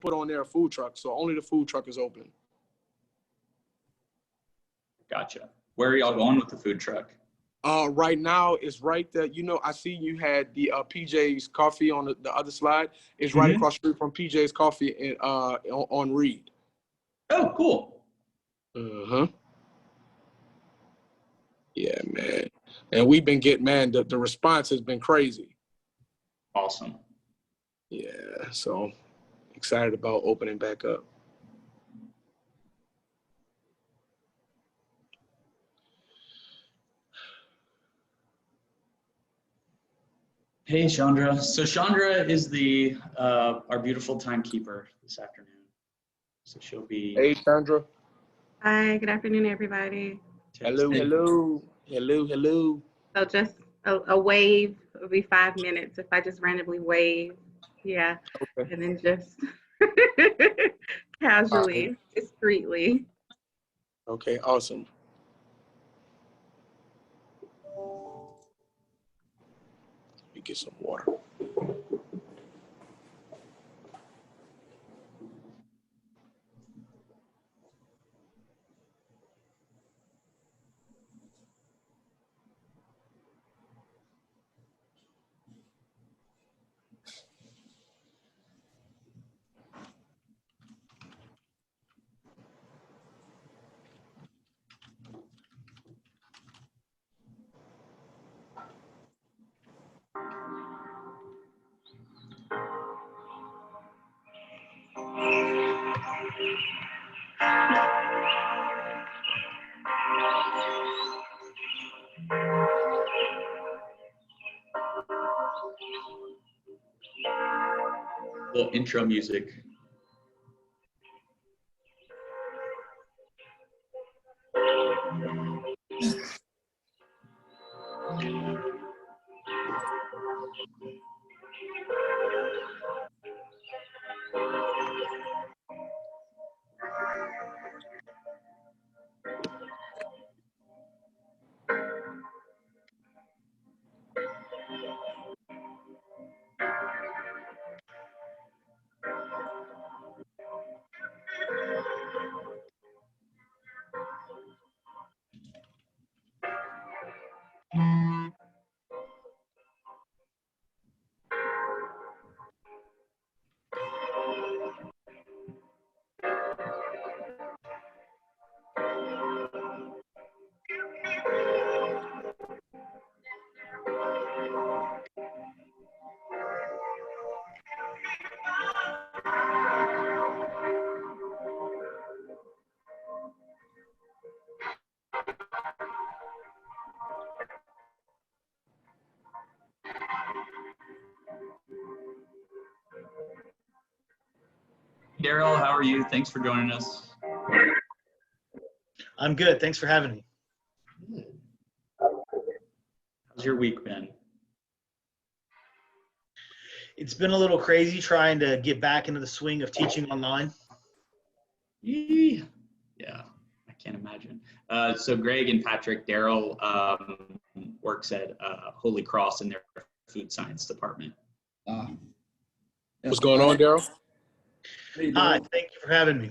put on there a food truck, so only the food truck is open. Gotcha. Where are y'all going with the food truck? Right now, it's right there. You know, I see you had the PJ's Coffee on the other slide. It's right across the street from PJ's Coffee and on Reed. Oh, cool. Yeah, man. And we've been getting, man, the response has been crazy. Awesome. Yeah, so excited about opening back up. Hey, Chandra. So Chandra is the our beautiful timekeeper this afternoon. So she'll be. Hey, Chandra. Hi, good afternoon, everybody. Hello, hello, hello, hello. So just a wave will be 5 minutes if I just randomly wave. Yeah. Okay. And then just casually, discreetly. Okay, awesome. Let me get some water. Little intro music. Daryl, how are you? Thanks for joining us. I'm good. Thanks for having me. How's your week been? It's been a little crazy trying to get back into the swing of teaching online. Yeah, I can't imagine. So Greg and Patrick, Daryl works at Holy Cross in their food science department. What's going on, Daryl? Hey, Hi, thank you for having me.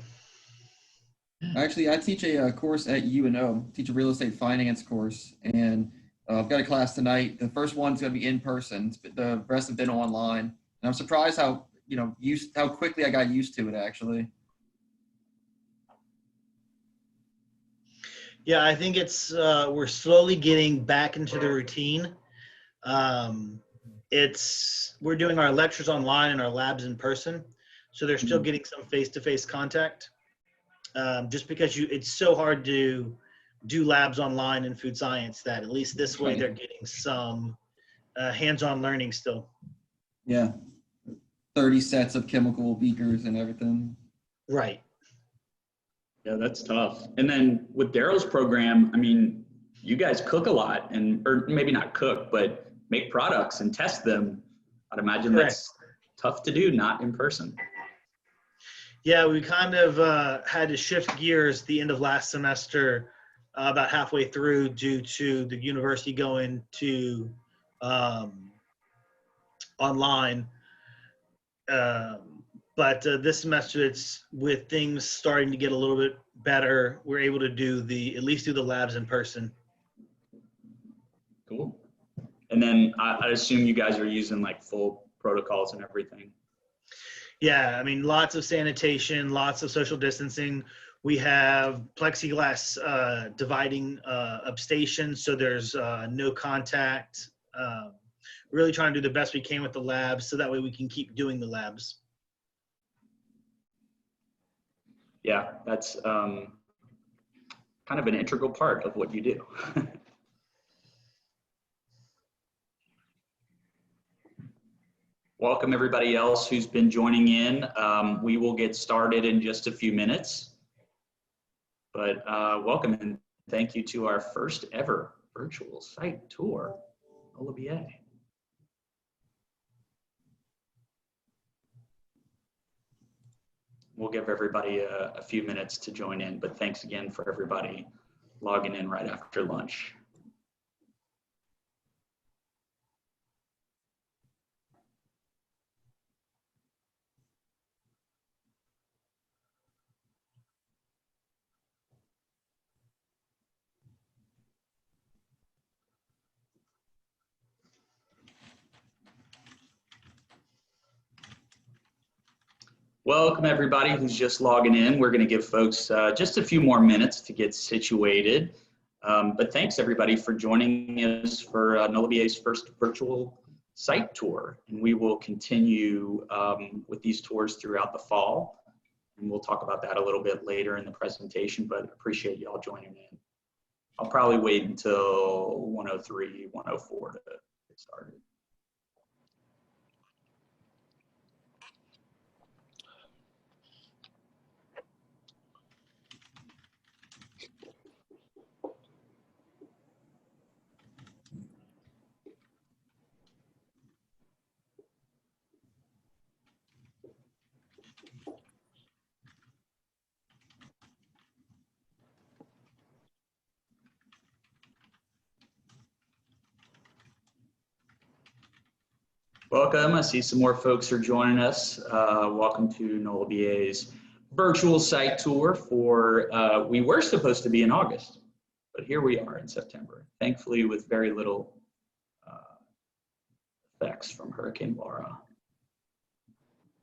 Actually, I teach a course at UNO, teach a real estate finance course, and I've got a class tonight. The first one's going to be in person, but the rest have been online. And I'm surprised how how quickly I got used to it. Actually. Yeah, I think it's we're slowly getting back into the routine. We're doing our lectures online and our labs in person, so they're still getting some face-to-face contact. Just because it's so hard to do labs online in food science that at least this way they're getting some hands-on learning still. Yeah, 30 sets of chemical beakers and everything. Right. Yeah, that's tough. And then with Daryl's program, I mean, you guys cook a lot, or maybe not cook, but make products and test them. I'd imagine that's tough to do, not in person. Yeah, we kind of had to shift gears the end of last semester, about halfway through, due to the university going to online. But this semester, it's with things starting to get a little bit better. We're able to do at least do the labs in person. Cool. And then I assume you guys are using like full protocols and everything. Yeah, I mean, lots of sanitation, lots of social distancing. We have plexiglass dividing up stations, so there's no contact. Really trying to do the best we can with the labs, so that way we can keep doing the labs. Yeah, that's kind of an integral part of what you do. Welcome everybody else who's been joining in. We will get started in just a few minutes, but welcome and thank you to our first ever virtual site tour, NOLA-BA. We'll give everybody a few minutes to join in, but thanks again for everybody logging in right after lunch. Welcome everybody who's just logging in. We're going to give folks just a few more minutes to get situated. But thanks everybody for joining us for NOLA-BA's first virtual site tour. And we will continue with these tours throughout the fall. And we'll talk about that a little bit later in the presentation, but appreciate y'all joining in. I'll probably wait until 1:03, 1:04 to get started. Welcome. I see some more folks are joining us. Welcome to NOLA-BA's virtual site tour for, we were supposed to be in August, but here we are in September, thankfully with very little effects from Hurricane Laura.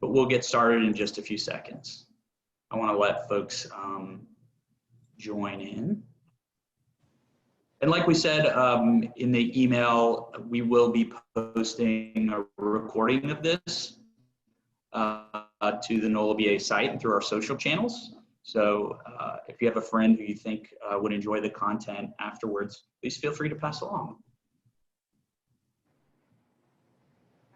But we'll get started in just a few seconds. I want to let folks join in. And like we said in the email, we will be posting a recording of this to the NOLA-BA site and through our social channels. So if you have a friend who you think would enjoy the content afterwards, please feel free to pass along.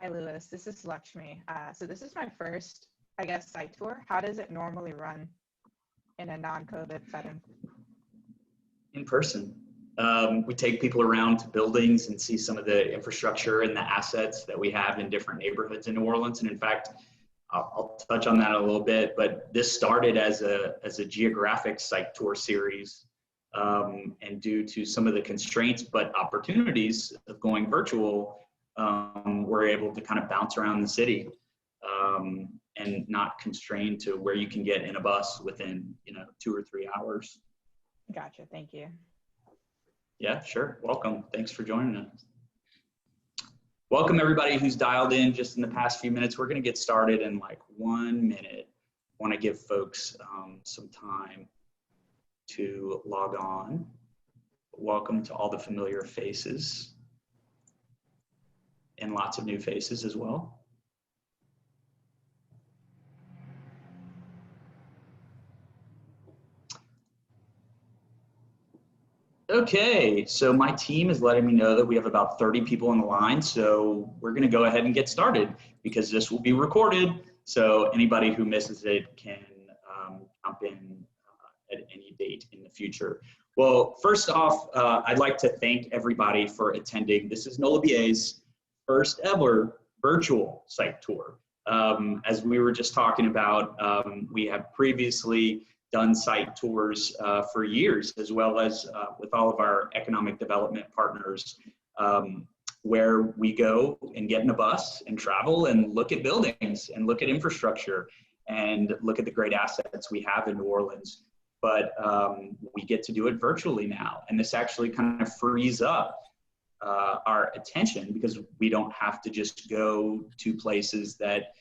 Hi, Lewis. This is Lakshmi. So this is my first, I guess, site tour. How does it normally run in a non-COVID setting? In person. We take people around to buildings and see some of the infrastructure and the assets that we have in different neighborhoods in New Orleans. And in fact, I'll touch on that a little bit, but this started as a geographic site tour series. And due to some of the constraints, but opportunities of going virtual, we're able to kind of bounce around the city and not constrained to where you can get in a bus within, 2 or 3 hours. Gotcha. Thank you. Yeah, sure. Welcome. Thanks for joining us. Welcome everybody who's dialed in just in the past few minutes. We're going to get started in like 1 minute. I want to give folks some time to log on. Welcome to all the familiar faces and lots of new faces as well. Okay, so my team is letting me know that we have about 30 people on the line, so we're going to go ahead and get started because this will be recorded, so anybody who misses it can jump in at any date in the future. Well, first off, I'd like to thank everybody for attending. This is NOLA-BA's first ever virtual site tour. As we were just talking about, we have previously done site tours for years, as well as with all of our economic development partners, where we go and get in a bus and travel and look at buildings and look at infrastructure and look at the great assets we have in New Orleans. But we get to do it virtually now. And this actually kind of frees up our attention, because we don't have to just go to places that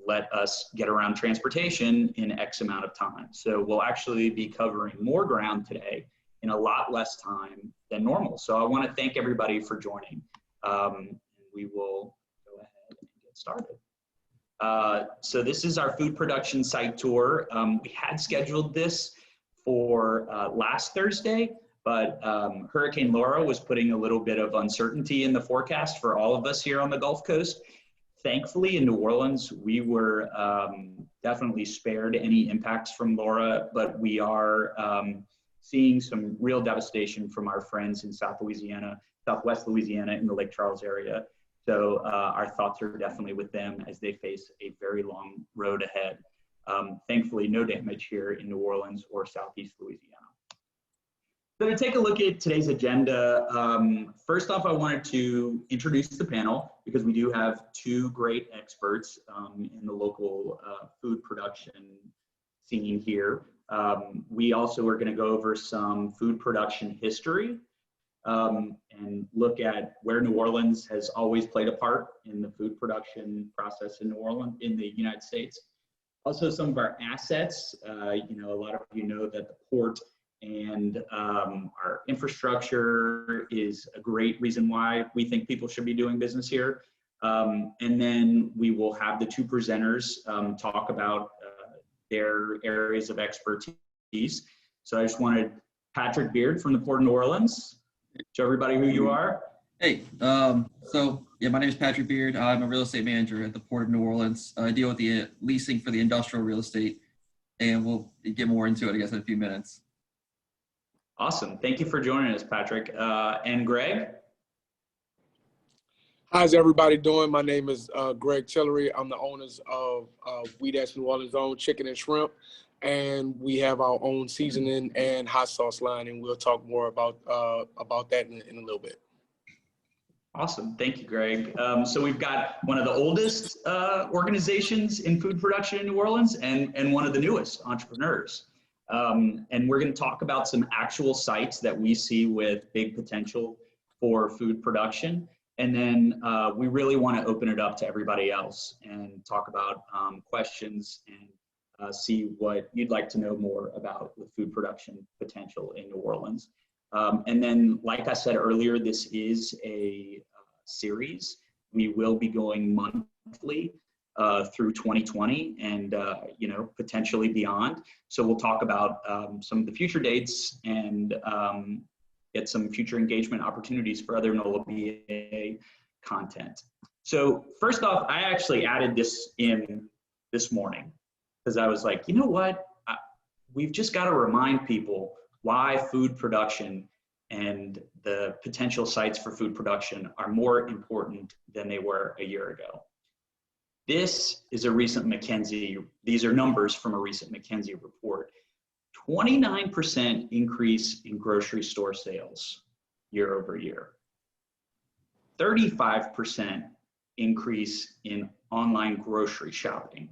let us get around transportation in X amount of time. So we'll actually be covering more ground today in a lot less time than normal. So I want to thank everybody for joining. We will go ahead and get started. So this is our food production site tour. We had scheduled this for last Thursday, but Hurricane Laura was putting a little bit of uncertainty in the forecast for all of us here on the Gulf Coast. Thankfully, in New Orleans, we were definitely spared any impacts from Laura, but we are seeing some real devastation from our friends in Southwest Louisiana in the Lake Charles area. So our thoughts are definitely with them as they face a very long road ahead. Thankfully, no damage here in New Orleans or Southeast Louisiana. So to take a look at today's agenda, first off, I wanted to introduce the panel, because we do have two great experts in the local food production scene here. We also are going to go over some food production history and look at where New Orleans has always played a part in the food production process in New Orleans, in the United States. Also, some of our assets. You know, a lot of you know that the port and our infrastructure is a great reason why we think people should be doing business here. And then we will have the two presenters talk about their areas of expertise. So I just wanted Patrick Beard from the Port of New Orleans. Show everybody who you are. Hey, so yeah, my name is Patrick Beard. I'm a real estate manager at the Port of New Orleans. I deal with the leasing for the industrial real estate, and we'll get more into it, I guess, in a few minutes. Awesome. Thank you for joining us, Patrick. And Greg? How's everybody doing? My name is Greg Tillery. I'm the owners of We That's New Orleans' own chicken and shrimp. And we have our own seasoning and hot sauce line, and we'll talk more about that in a little bit. Awesome. Thank you, Greg. So we've got one of the oldest organizations in food production in New Orleans and one of the newest entrepreneurs. And we're going to talk about some actual sites that we see with big potential for food production. And then we really want to open it up to everybody else and talk about questions and see what you'd like to know more about the food production potential in New Orleans. And then, like I said earlier, this is a series. We will be going monthly through 2020 and, you know, potentially beyond. So we'll talk about some of the future dates and get some future engagement opportunities for other NOLA BA content. So first off, I actually added this in this morning because I was like, you know what? We've just got to remind people why food production and the potential sites for food production are more important than they were a year ago. This is a recent McKinsey, these are numbers from a recent McKinsey report. 29% increase in grocery store sales year over year. 35% increase in online grocery shopping.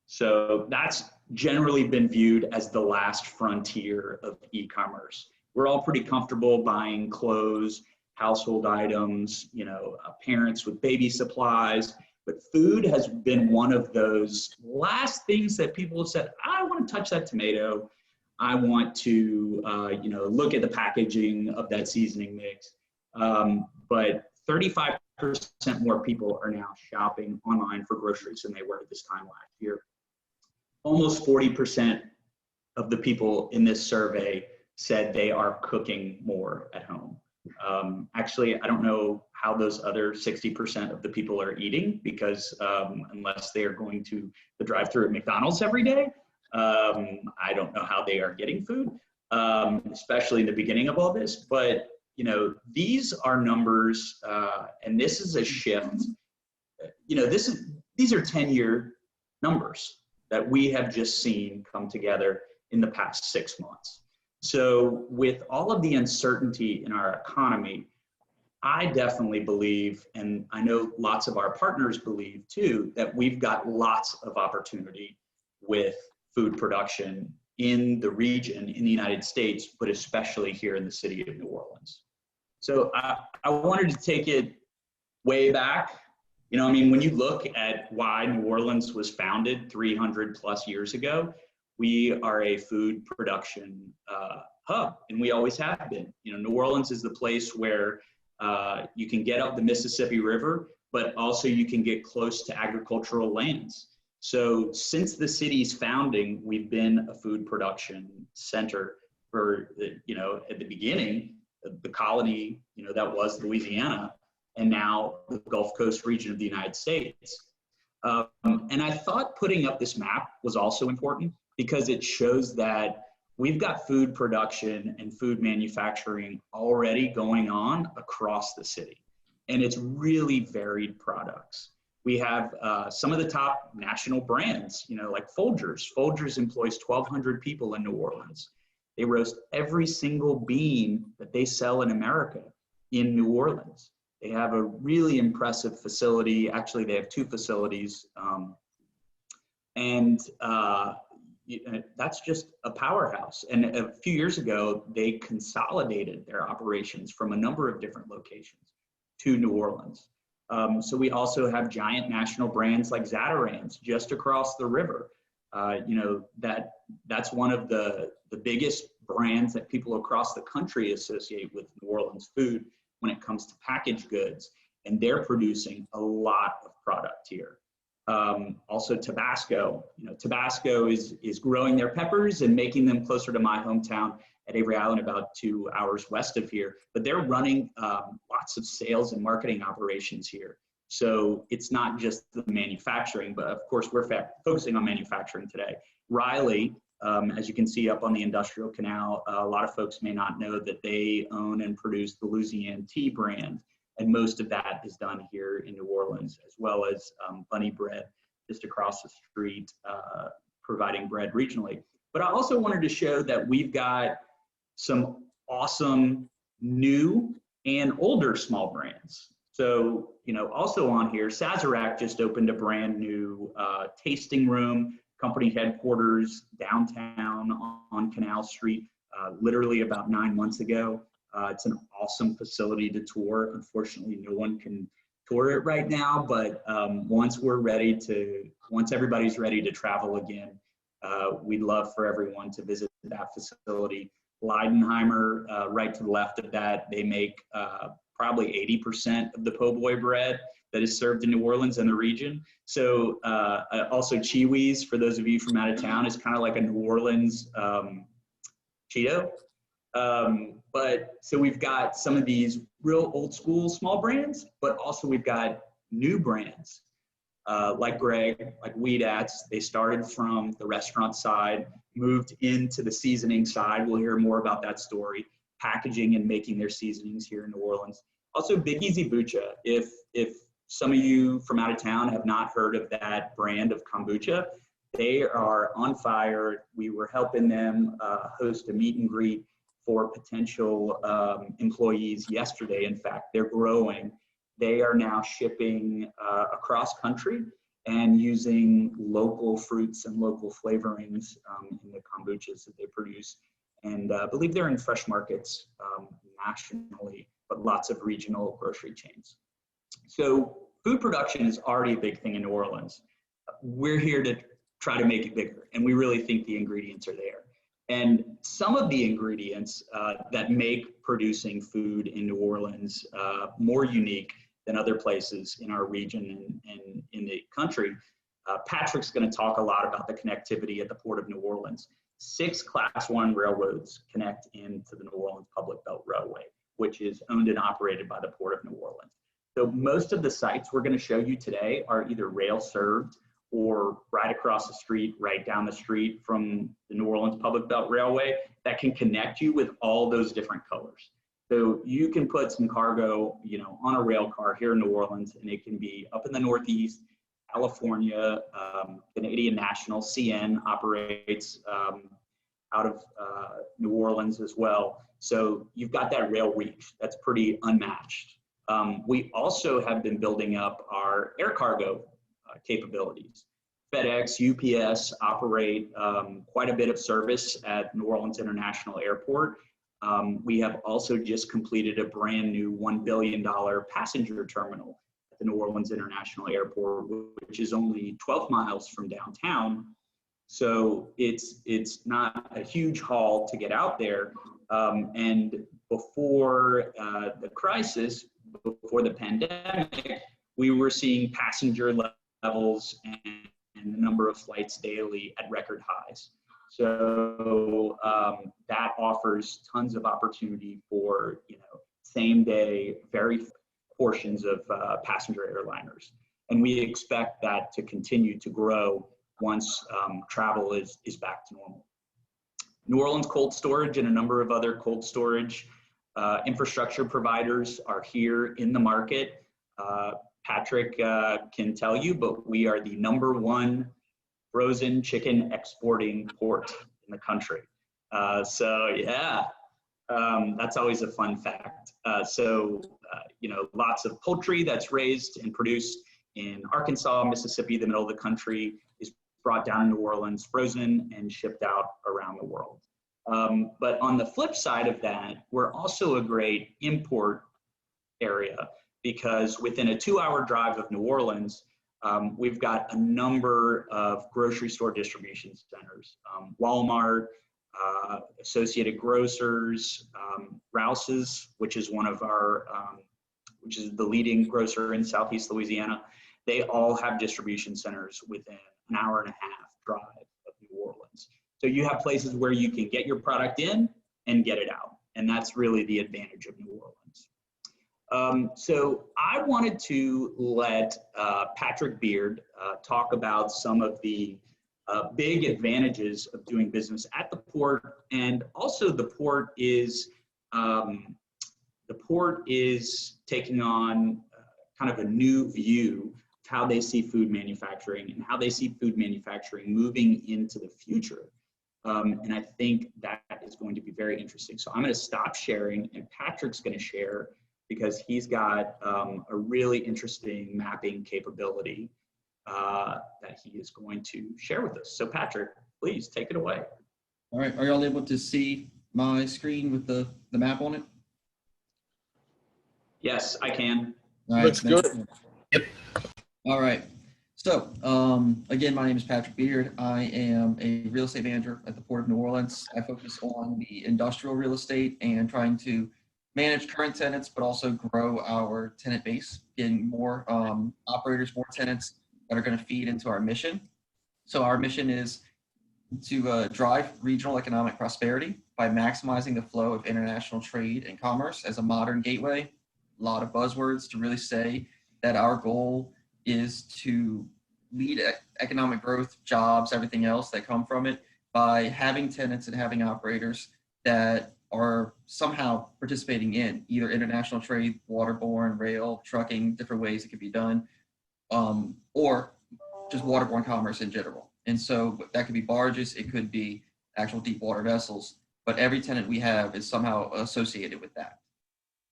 So that's generally been viewed as the last frontier of e-commerce. We're all pretty comfortable buying clothes, household items, you know, parents with baby supplies, but food has been one of those last things that people have said, I want to touch that tomato. I want to, you know, look at the packaging of that seasoning mix. But 35% more people are now shopping online for groceries than they were at this time last year. Almost 40% of the people in this survey said they are cooking more at home. Actually, I don't know how those other 60% of the people are eating because unless they are going to the drive-thru at McDonald's every day, I don't know how they are getting food, especially in the beginning of all this. But, you know, these are numbers and this is a shift. You know, these are 10-year numbers that we have just seen come together in the past 6 months. So with all of the uncertainty in our economy, I definitely believe, and I know lots of our partners believe too, that we've got lots of opportunity with food production in the region, in the United States, but especially here in the city of New Orleans. So I wanted to take it way back. You know, I mean, when you look at why New Orleans was founded 300 plus years ago, we are a food production hub, and we always have been. You know, New Orleans is the place where you can get up the Mississippi River, but also you can get close to agricultural lands. So since the city's founding, we've been a food production center for, you know, at the beginning, the colony, you know, that was Louisiana, and now the Gulf Coast region of the United States. And I thought putting up this map was also important because it shows that we've got food production and food manufacturing already going on across the city. And it's really varied products. We have some of the top national brands, you know, like Folgers. Folgers employs 1,200 people in New Orleans. They roast every single bean that they sell in America in New Orleans. They have a really impressive facility. Actually, they have two facilities. That's just a powerhouse. And a few years ago, they consolidated their operations from a number of different locations to New Orleans. So we also have giant national brands like Zatarain's just across the river. You know, that's one of the biggest brands that people across the country associate with New Orleans food when it comes to packaged goods, and they're producing a lot of product here. Also Tabasco, you know, Tabasco is growing their peppers and making them closer to my hometown at Avery Island, about 2 hours west of here, but they're running lots of sales and marketing operations here. So it's not just the manufacturing, but of course we're focusing on manufacturing today. Riley, as you can see up on the Industrial Canal, a lot of folks may not know that they own and produce the Louisiana Tea brand. And most of that is done here in New Orleans, as well as Bunny Bread just across the street, providing bread regionally. But I also wanted to show that we've got some awesome new and older small brands. So, you know, also on here, Sazerac just opened a brand new tasting room, company headquarters downtown on Canal Street, literally about 9 months ago. It's an awesome facility to tour. Unfortunately, no one can tour it right now, but once everybody's ready to travel again, we'd love for everyone to visit that facility. Leidenheimer, right to the left of that, they make probably 80% of the po' boy bread that is served in New Orleans and the region. So also Chiwi's, for those of you from out of town, is kind of like a New Orleans Cheeto. But so we've got some of these real old school small brands, but also we've got new brands like Greg, like Weedats. They started from the restaurant side, moved into the seasoning side. We'll hear more about that story, packaging and making their seasonings here in New Orleans. Also Big Easy Bucha. If some of you from out of town have not heard of that brand of kombucha, they are on fire. We were helping them host a meet and greet for potential employees yesterday. In fact, they're growing. They are now shipping across country and using local fruits and local flavorings in the kombuchas that they produce. And I believe they're in fresh markets nationally, but lots of regional grocery chains. So food production is already a big thing in New Orleans. We're here to try to make it bigger, and we really think the ingredients are there. And some of the ingredients that make producing food in New Orleans more unique than other places in our region and in the country, Patrick's going to talk a lot about the connectivity at the Port of New Orleans. 6 Class 1 railroads connect into the New Orleans Public Belt Railway, which is owned and operated by the Port of New Orleans. So most of the sites we're going to show you today are either rail served or right across the street, right down the street from the New Orleans Public Belt Railway that can connect you with all those different colors. So you can put some cargo, you know, on a rail car here in New Orleans, and it can be up in the Northeast, California, Canadian National, CN operates out of New Orleans as well. So you've got that rail reach that's pretty unmatched. We also have been building up our air cargo capabilities. FedEx, UPS operate quite a bit of service at New Orleans International Airport. We have also just completed a brand new $1 billion passenger terminal at the New Orleans International Airport, which is only 12 miles from downtown. So it's not a huge haul to get out there. And before the crisis, before the pandemic, we were seeing passenger levels and the number of flights daily at record highs. So that offers tons of opportunity for, same day, very portions of passenger airliners. And we expect that to continue to grow once travel is back to normal. New Orleans Cold Storage and a number of other cold storage infrastructure providers are here in the market. Patrick can tell you, but we are the #1 frozen chicken exporting port in the country. That's always a fun fact. Lots of poultry that's raised and produced in Arkansas, Mississippi, the middle of the country, is brought down to New Orleans, frozen, and shipped out around the world. But on the flip side of that, we're also a great import area, because within a 2-hour drive of New Orleans, we've got a number of grocery store distribution centers, Walmart, Associated Grocers, Rouse's, which is one of our, which is the leading grocer in Southeast Louisiana. They all have distribution centers within an 1.5-hour drive of New Orleans. So you have places where you can get your product in and get it out. And that's really the advantage of New Orleans. So I wanted to let Patrick Beard talk about some of the big advantages of doing business at the port. And also the port is taking on kind of a new view of how they see food manufacturing and how they see food manufacturing moving into the future. And I think that is going to be very interesting. So I'm going to stop sharing, and Patrick's going to share, because he's got a really interesting mapping capability that he is going to share with us. So Patrick, please take it away. All right, are y'all able to see my screen with the map on it? Yes, I can. All right, Looks good. Yep. All right. So, again, my name is Patrick Beard. I am a real estate manager at the Port of New Orleans. I focus on the industrial real estate and trying to manage current tenants, but also grow our tenant base, getting more operators, more tenants that are going to feed into our mission. So our mission is to drive regional economic prosperity by maximizing the flow of international trade and commerce as a modern gateway. A lot of buzzwords to really say that our goal is to lead economic growth, jobs, everything else that come from it, by having tenants and having operators that are somehow participating in either international trade, waterborne, rail, trucking, different ways it could be done, or just waterborne commerce in general. And so that could be barges, it could be actual deep water vessels, but every tenant we have is somehow associated with that.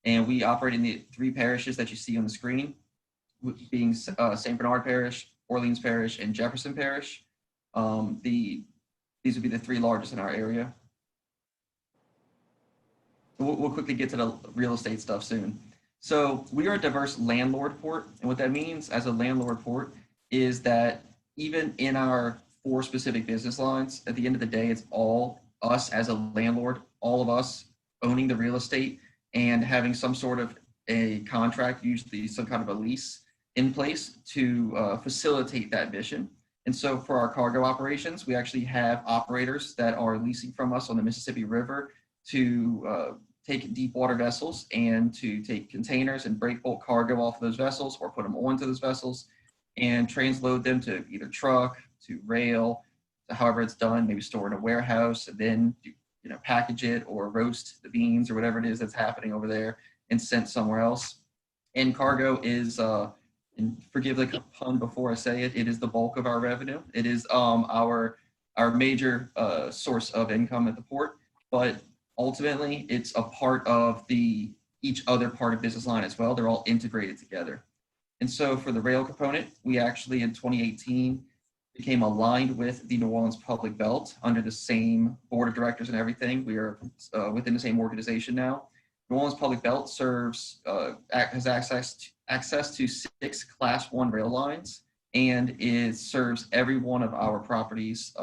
And we operate in the 3 parishes that you see on the screen, being St. Bernard Parish, Orleans Parish, and Jefferson Parish. These would be the 3 largest in our area. We'll quickly get to the real estate stuff soon. So we are a diverse landlord port, and what that means as a landlord port is that even in our 4 specific business lines, at the end of the day, it's all us as a landlord, all of us owning the real estate and having some sort of a contract, usually some kind of a lease in place to facilitate that mission. And so for our cargo operations, we actually have operators that are leasing from us on the Mississippi River to take deep water vessels and to take containers and break bulk cargo off of those vessels or put them onto those vessels and transload them to either truck, to rail, to however it's done, maybe store in a warehouse and then package it or roast the beans or whatever it is that's happening over there and sent somewhere else. And cargo is, and forgive the pun before I say it, it is the bulk of our revenue. It is our major source of income at the port, but ultimately it's a part of each other part of business line as well. They're all integrated together. And so for the rail component, we actually in 2018 became aligned with the New Orleans Public Belt under the same board of directors and everything. We are within the same organization now. New Orleans Public Belt has access to 6 Class 1 rail lines, and it serves every one of our properties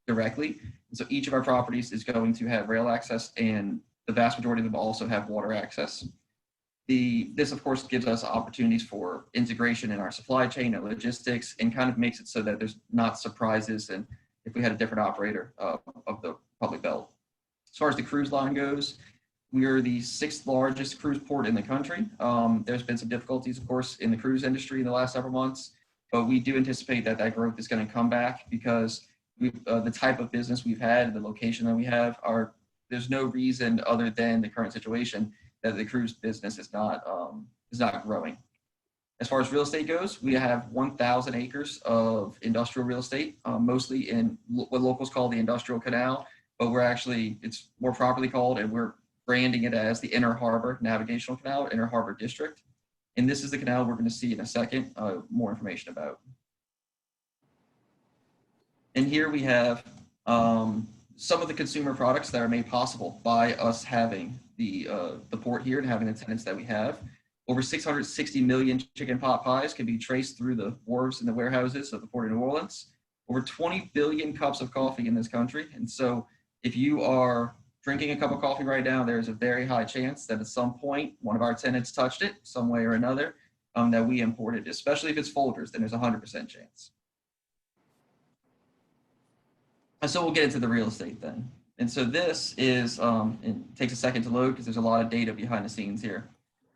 directly. And so each of our properties is going to have rail access, and the vast majority of them also have water access. This, of course, gives us opportunities for integration in our supply chain and logistics, and kind of makes it so that there's not surprises and if we had a different operator of the public belt. As far as the cruise line goes, we are the 6th largest cruise port in the country. There's been some difficulties, of course, in the cruise industry in the last several months, but we do anticipate that growth is going to come back because the type of business we've had and the location that we have there's no reason other than the current situation that the cruise business is not growing. As far as real estate goes, we have 1,000 acres of industrial real estate, mostly in what locals call the Industrial Canal, but it's more properly called, and we're branding it as the Inner Harbor Navigational Canal, Inner Harbor District. And this is the canal we're going to see in a second, more information about. And here we have some of the consumer products that are made possible by us having the port here and having the tenants that we have. Over 660 million chicken pot pies can be traced through the wharves and the warehouses of the Port of New Orleans. Over 20 billion cups of coffee in this country. And so if you are drinking a cup of coffee right now, there's a very high chance that at some point one of our tenants touched it some way or another, that we imported, especially if it's Folgers, then there's a 100% chance. And so we'll get into the real estate then. And so this is, it takes a second to load because there's a lot of data behind the scenes here.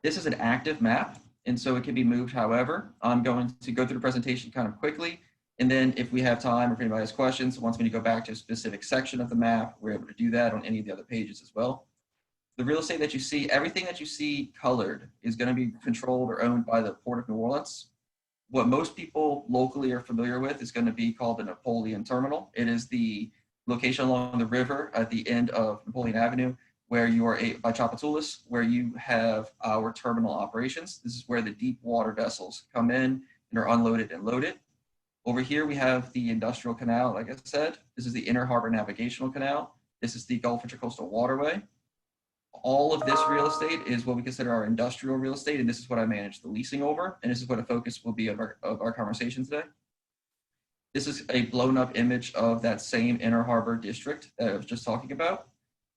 This is an active map, and so it can be moved however. I'm going to go through the presentation kind of quickly, and then if we have time or if anybody has questions, wants me to go back to a specific section of the map, we're able to do that on any of the other pages as well. The real estate that you see, everything that you see colored is going to be controlled or owned by the Port of New Orleans. What most people locally are familiar with is going to be called the Napoleon Terminal. It is the location along the river at the end of Napoleon Avenue, where you are by Chapatoulas, where you have our terminal operations. This is where the deep water vessels come in and are unloaded and loaded. Over here, we have the Industrial Canal, like I said. This is the Inner Harbor Navigational Canal. This is the Gulf Intracoastal Waterway. All of this real estate is what we consider our industrial real estate, and this is what I manage the leasing over, and this is what a focus will be of our conversation today. This is a blown up image of that same Inner Harbor district that I was just talking about.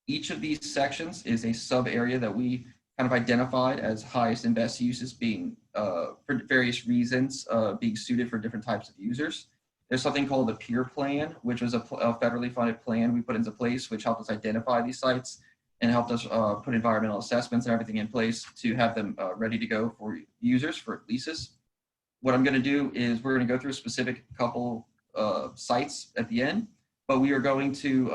Each of these sections is a sub area that we kind of identified as highest and best uses being, for various reasons, being suited for different types of users. There's something called the Pier Plan, which was a federally funded plan we put into place, which helped us identify these sites and helped us put environmental assessments and everything in place to have them ready to go for users for leases. What I'm going to do is we're going to go through a specific couple sites at the end, but we are going to,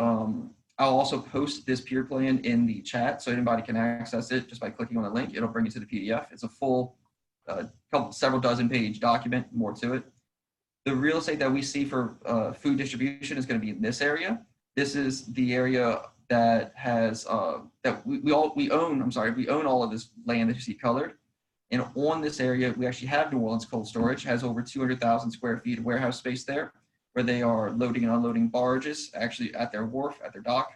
I'll also post this Pier Plan in the chat so anybody can access it just by clicking on the link. It'll bring you to the PDF. It's a full several dozen page document, more to it. The real estate that we see for food distribution is going to be in this area. This is the area that has that we own all of this land that you see colored. And on this area, we actually have New Orleans Cold Storage. It has over 200,000 square feet of warehouse space there, where they are loading and unloading barges actually at their wharf, at their dock,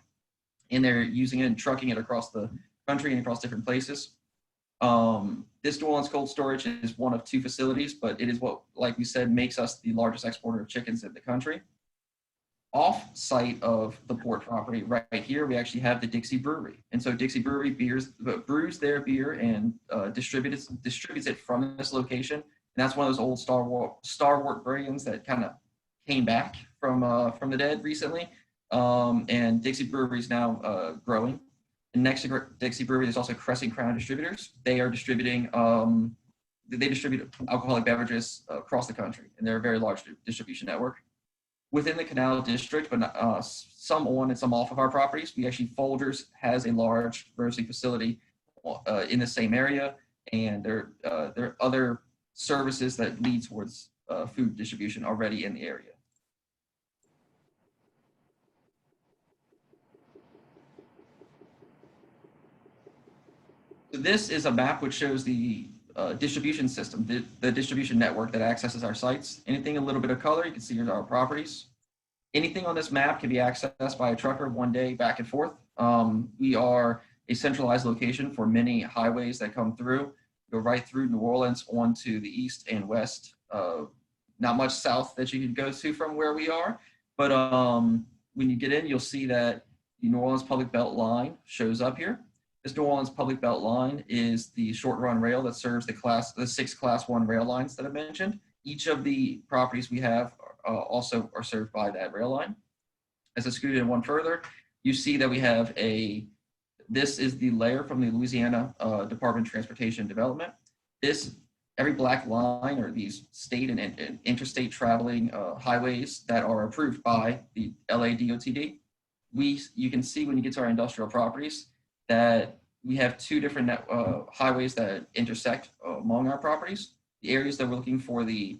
and they're using it and trucking it across the country and across different places. This New Orleans Cold Storage is one of 2 facilities, but it is what, like we said, makes us the largest exporter of chickens in the country. Off site of the port property, right here, we actually have the Dixie Brewery. And so Dixie Brewery brews their beer and distributes it from this location. And that's one of those old stalwart brands that kind of came back from the dead recently. And Dixie Brewery is now growing. And next to Dixie Brewery, there's also Crescent Crown Distributors. They are distributing, they distribute alcoholic beverages across the country, and they're a very large distribution network. Within the Canal District, but some on and some off of our properties, Folgers has a large roasting facility in the same area, and there are other services that lead towards food distribution already in the area. So this is a map which shows the distribution system, the distribution network that accesses our sites. Anything a little bit of color, you can see here's our properties. Anything on this map can be accessed by a trucker one day back and forth. We are a centralized location for many highways that come through, go right through New Orleans onto the east and west. Not much south that you can go to from where we are, but when you get in, you'll see that the New Orleans Public Belt line shows up here. This New Orleans Public Belt line is the short run rail that serves the 6 Class 1 rail lines that I mentioned. Each of the properties we have also are served by that rail line. As I scoot in one further, you see that we have this is the layer from the Louisiana Department of Transportation and Development. Every black line are these state and interstate traveling highways that are approved by the LA DOTD. You can see when you get to our industrial properties that we have 2 different highways that intersect among our properties. The areas that we're looking for the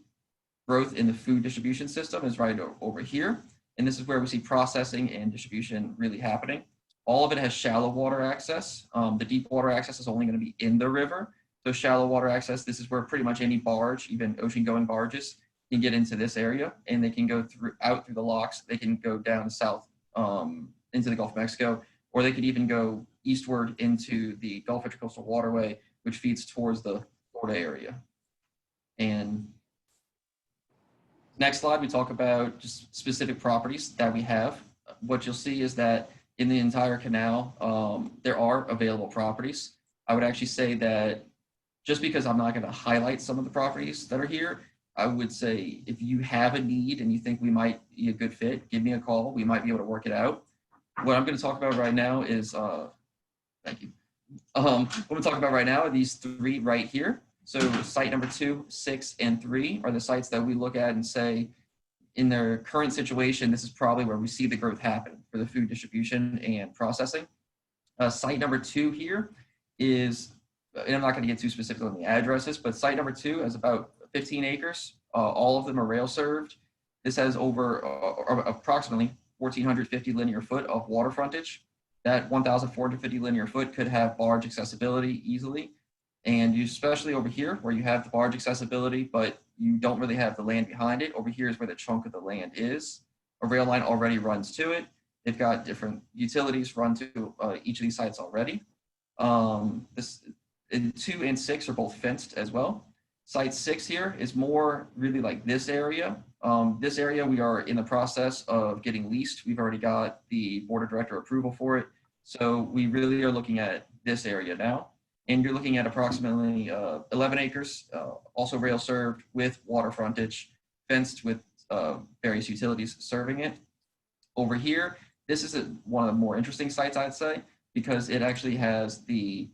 growth in the food distribution system is right over here. And this is where we see processing and distribution really happening. All of it has shallow water access. The deep water access is only going to be in the river. So shallow water access, this is where pretty much any barge, even ocean-going barges, can get into this area, and they can go out through the locks. They can go down south into the Gulf of Mexico, or they could even go eastward into the Gulf Intracoastal Waterway, which feeds towards the Florida area. And next slide, we talk about just specific properties that we have. What you'll see is that in the entire canal, there are available properties. I would actually say that just because I'm not going to highlight some of the properties that are here, I would say if you have a need and you think we might be a good fit, give me a call. We might be able to work it out. What I'm going to talk about right now is, thank you. What I'm talking about right now are these 3 right here. So site number 2, 6, and 3 are the sites that we look at and say, in their current situation, this is probably where we see the growth happen for the food distribution and processing. Site number 2 here is, and I'm not going to get too specific on the addresses, but site number 2 has about 15 acres. All of them are rail served. This has over approximately 1,450 linear foot of water frontage. That 1,450 linear foot could have barge accessibility easily. And you, especially over here where you have the barge accessibility, but you don't really have the land behind it. Over here is where the chunk of the land is. A rail line already runs to it. They've got different utilities run to each of these sites already. And 2 and 6 are both fenced as well. Site 6 here is more really like this area. This area we are in the process of getting leased. We've already got the board of director approval for it. So we really are looking at this area now. And you're looking at approximately 11 acres, also rail served with water frontage, fenced with various utilities serving it. Over here, this is one of the more interesting sites, I'd say, because it actually has it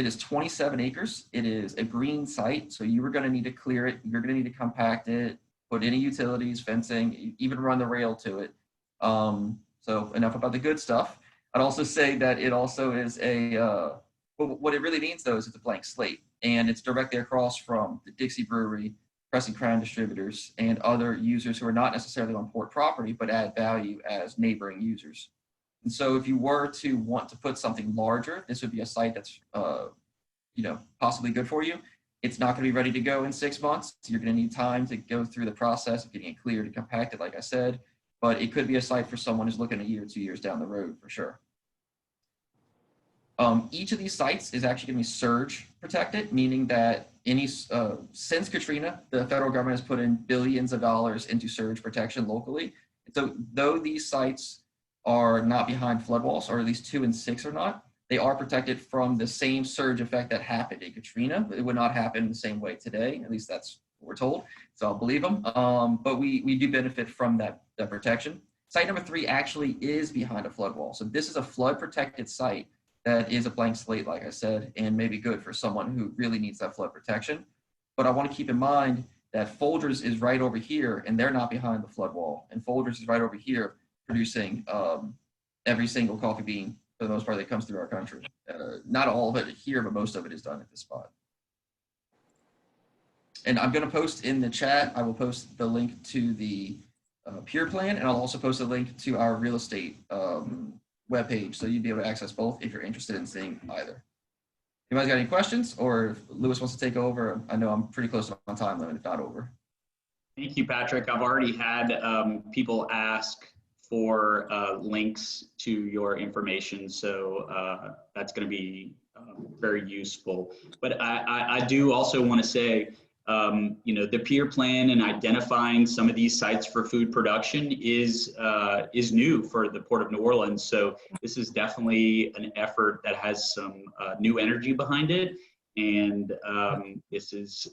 is 27 acres. It is a green site, so you are going to need to clear it. You're going to need to compact it, put any utilities, fencing, even run the rail to it. So enough about the good stuff. I'd also say that it also is what it really means, though, is it's a blank slate, and it's directly across from the Dixie Brewery, Crescent Crown distributors, and other users who are not necessarily on port property, but add value as neighboring users. And so if you were to want to put something larger, this would be a site that's possibly good for you. It's not going to be ready to go in 6 months. You're going to need time to go through the process of getting it cleared and compacted, like I said, but it could be a site for someone who's looking a year or 2 years down the road for sure. Each of these sites is actually going to be surge protected, meaning that since Katrina, the federal government has put in billions of dollars into surge protection locally. So though these sites are not behind flood walls, or at least 2 and 6 are not, they are protected from the same surge effect that happened in Katrina. It would not happen the same way today, at least that's what we're told, so I'll believe them. But we do benefit from that protection. Site number 3 actually is behind a flood wall. So this is a flood protected site that is a blank slate, like I said, and may be good for someone who really needs that flood protection. But I want to keep in mind that Folgers is right over here, and they're not behind the flood wall. And Folgers is right over here producing every single coffee bean, for the most part, that comes through our country. Not all of it here, but most of it is done at this spot. And I'm going to post in the chat, I will post the link to the Pure Plan, and I'll also post a link to our real estate webpage, so you'd be able to access both if you're interested in seeing either. Anybody's got any questions, or if Lewis wants to take over? I know I'm pretty close to my time limit, if not over. Thank you, Patrick. I've already had people ask for links to your information, so that's going to be very useful. But I do also want to say, the peer plan and identifying some of these sites for food production is new for the Port of New Orleans. So this is definitely an effort that has some new energy behind it, and this is.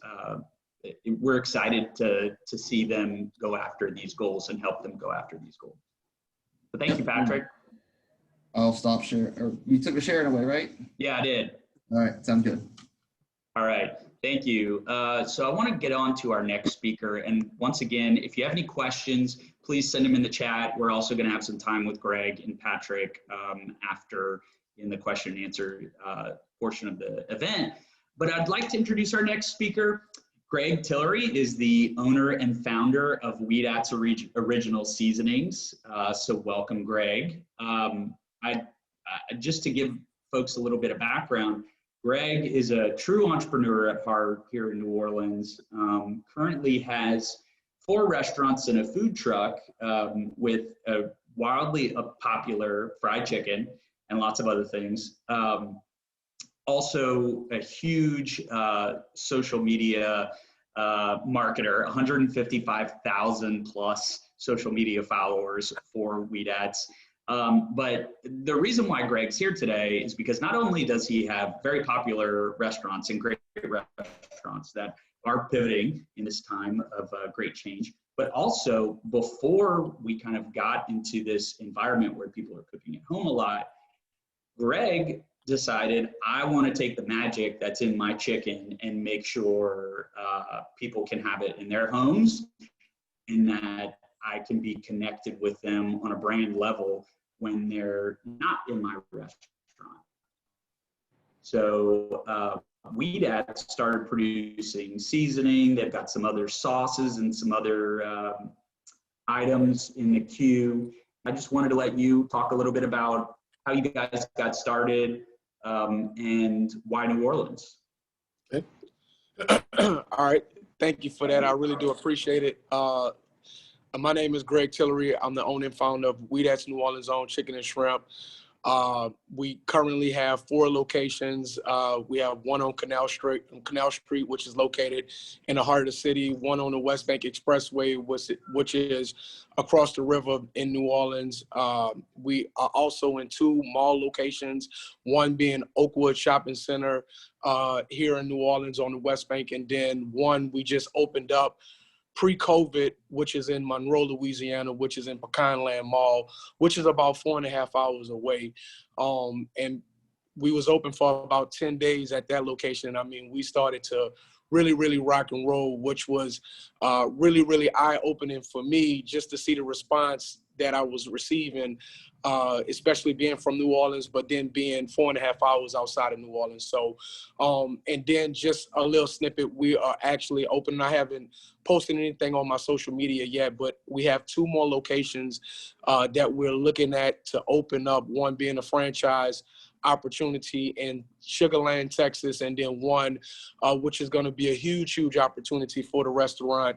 We're excited to see them go after these goals and help them go after these goals. So thank you, Patrick. I'll stop sharing. Or you took the sharing away, right? Yeah, I did. All right, sounds good. All right, thank you. So I want to get on to our next speaker. And once again, if you have any questions, please send them in the chat. We're also going to have some time with Greg and Patrick after in the question and answer portion of the event. But I'd like to introduce our next speaker. Greg Tillery is the owner and founder of Weedat's Original Seasonings. So welcome, Greg. Just to give folks a little bit of background, Greg is a true entrepreneur at heart here in New Orleans. Currently has 4 restaurants and a food truck with a wildly popular fried chicken and lots of other things. Also a huge social media marketer, 155,000 plus social media followers for Weedat's. But the reason why Greg's here today is because not only does he have very popular restaurants and great restaurants that are pivoting in this time of great change, but also before we kind of got into this environment where people are cooking at home a lot, Greg decided, I want to take the magic that's in my chicken and make sure people can have it in their homes, and that I can be connected with them on a brand level when they're not in my restaurant. So Weedat started producing seasoning. They've got some other sauces and some other items in the queue. I just wanted to let you talk a little bit about how you guys got started and why New Orleans. Okay. All right. Thank you for that. I really do appreciate it. My name is Greg Tillery. I'm the owner and founder of Weedat's New Orleans Own Chicken and Shrimp. We currently have 4 locations. We have one on Canal Street, which is located in the heart of the city, one on the West Bank Expressway, which is across the river in New Orleans. We are also in 2 mall locations, one being Oakwood Shopping Center here in New Orleans on the West Bank, and then one we just opened up pre-COVID, which is in Monroe, Louisiana, which is in Pecanland Mall, which is about 4.5 hours away. And we was open for about 10 days at that location. I mean, we started to really rock and roll, which was really eye-opening for me just to see the response that I was receiving, especially being from New Orleans, but then being 4.5 hours outside of New Orleans. So, and then just a little snippet, we are actually open. I haven't posted anything on my social media yet, but we have 2 more locations that we're looking at to open up, one being a franchise opportunity in Sugar Land, Texas, and then one which is going to be a huge opportunity for the restaurant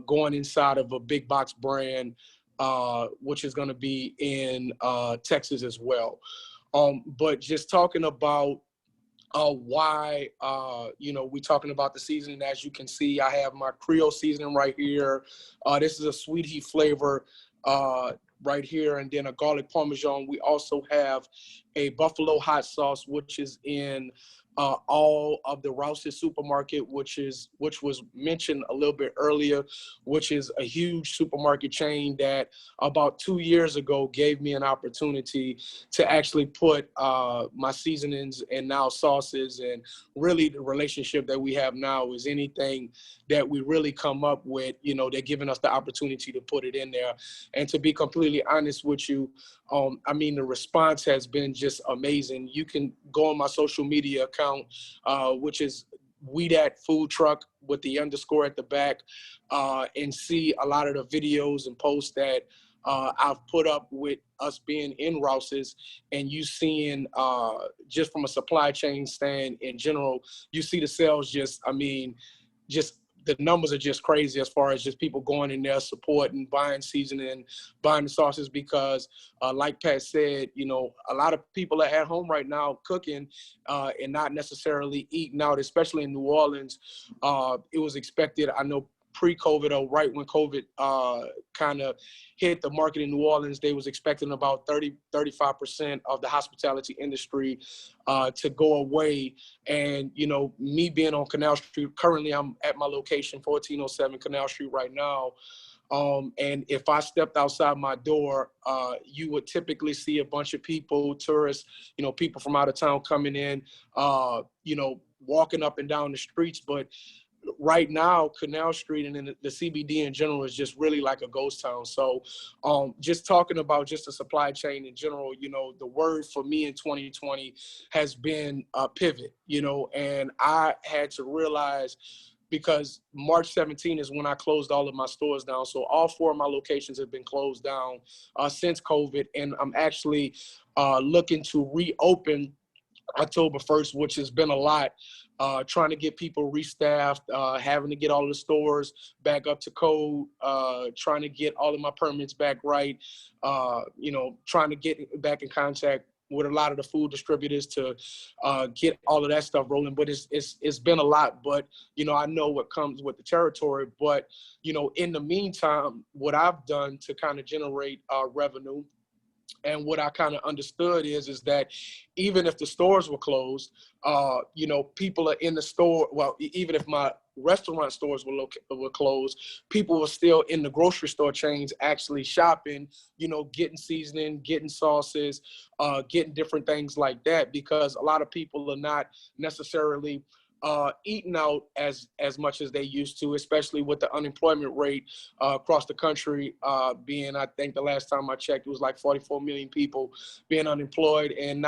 going inside of a big box brand, which is going to be in Texas as well. But just talking about why, we're talking about the seasoning. As you can see, I have my Creole seasoning right here. This is a sweet heat flavor right here, and then a garlic parmesan. We also have a buffalo hot sauce, which is in all of the Rouse's supermarket, which was mentioned a little bit earlier, which is a huge supermarket chain that about 2 years ago gave me an opportunity to actually put my seasonings and now sauces, and really the relationship that we have now is anything that we really come up with, they're giving us the opportunity to put it in there. And to be completely honest with you, the response has been just amazing. You can go on my social media account, which is Weedat Food Truck with the _ at the back, and see a lot of the videos and posts that I've put up with us being in Rouse's, and you seeing just from a supply chain stand in general, you see the sales just, I mean, just the numbers are just crazy as far as just people going in there supporting, buying seasoning, buying the sauces, because like Pat said, you know, a lot of people are at home right now cooking and not necessarily eating out, especially in New Orleans. It was expected, I know, pre-COVID, or right when COVID kind of hit the market in New Orleans, they was expecting about 35% of the hospitality industry to go away. And, you know, me being on Canal Street, currently I'm at my location, 1407 Canal Street right now. And if I stepped outside my door, you would typically see a bunch of people, tourists, you know, people from out of town coming in, you know, walking up and down the streets. But right now, Canal Street and then the CBD in general is just really like a ghost town. So just talking about just the supply chain in general, you know, the word for me in 2020 has been a pivot, you know, and I had to realize, because March 17 is when I closed all of my stores down. So all 4 of my locations have been closed down since COVID. And I'm actually looking to reopen October 1st, which has been a lot, trying to get people restaffed, having to get all the stores back up to code, trying to get all of my permits back right, you know, trying to get back in contact with a lot of the food distributors to get all of that stuff rolling. But it's been a lot, but, you know, I know what comes with the territory. But, you know, in the meantime, what I've done to kind of generate revenue, and what I kind of understood is that even if the stores were closed, you know, people are in the store. Well, even if my restaurant stores were closed, people were still in the grocery store chains actually shopping, you know, getting seasoning, getting sauces, getting different things like that, because a lot of people are not necessarily eating out as much as they used to, especially with the unemployment rate across the country being, I think the last time I checked, it was like 44 million people being unemployed, and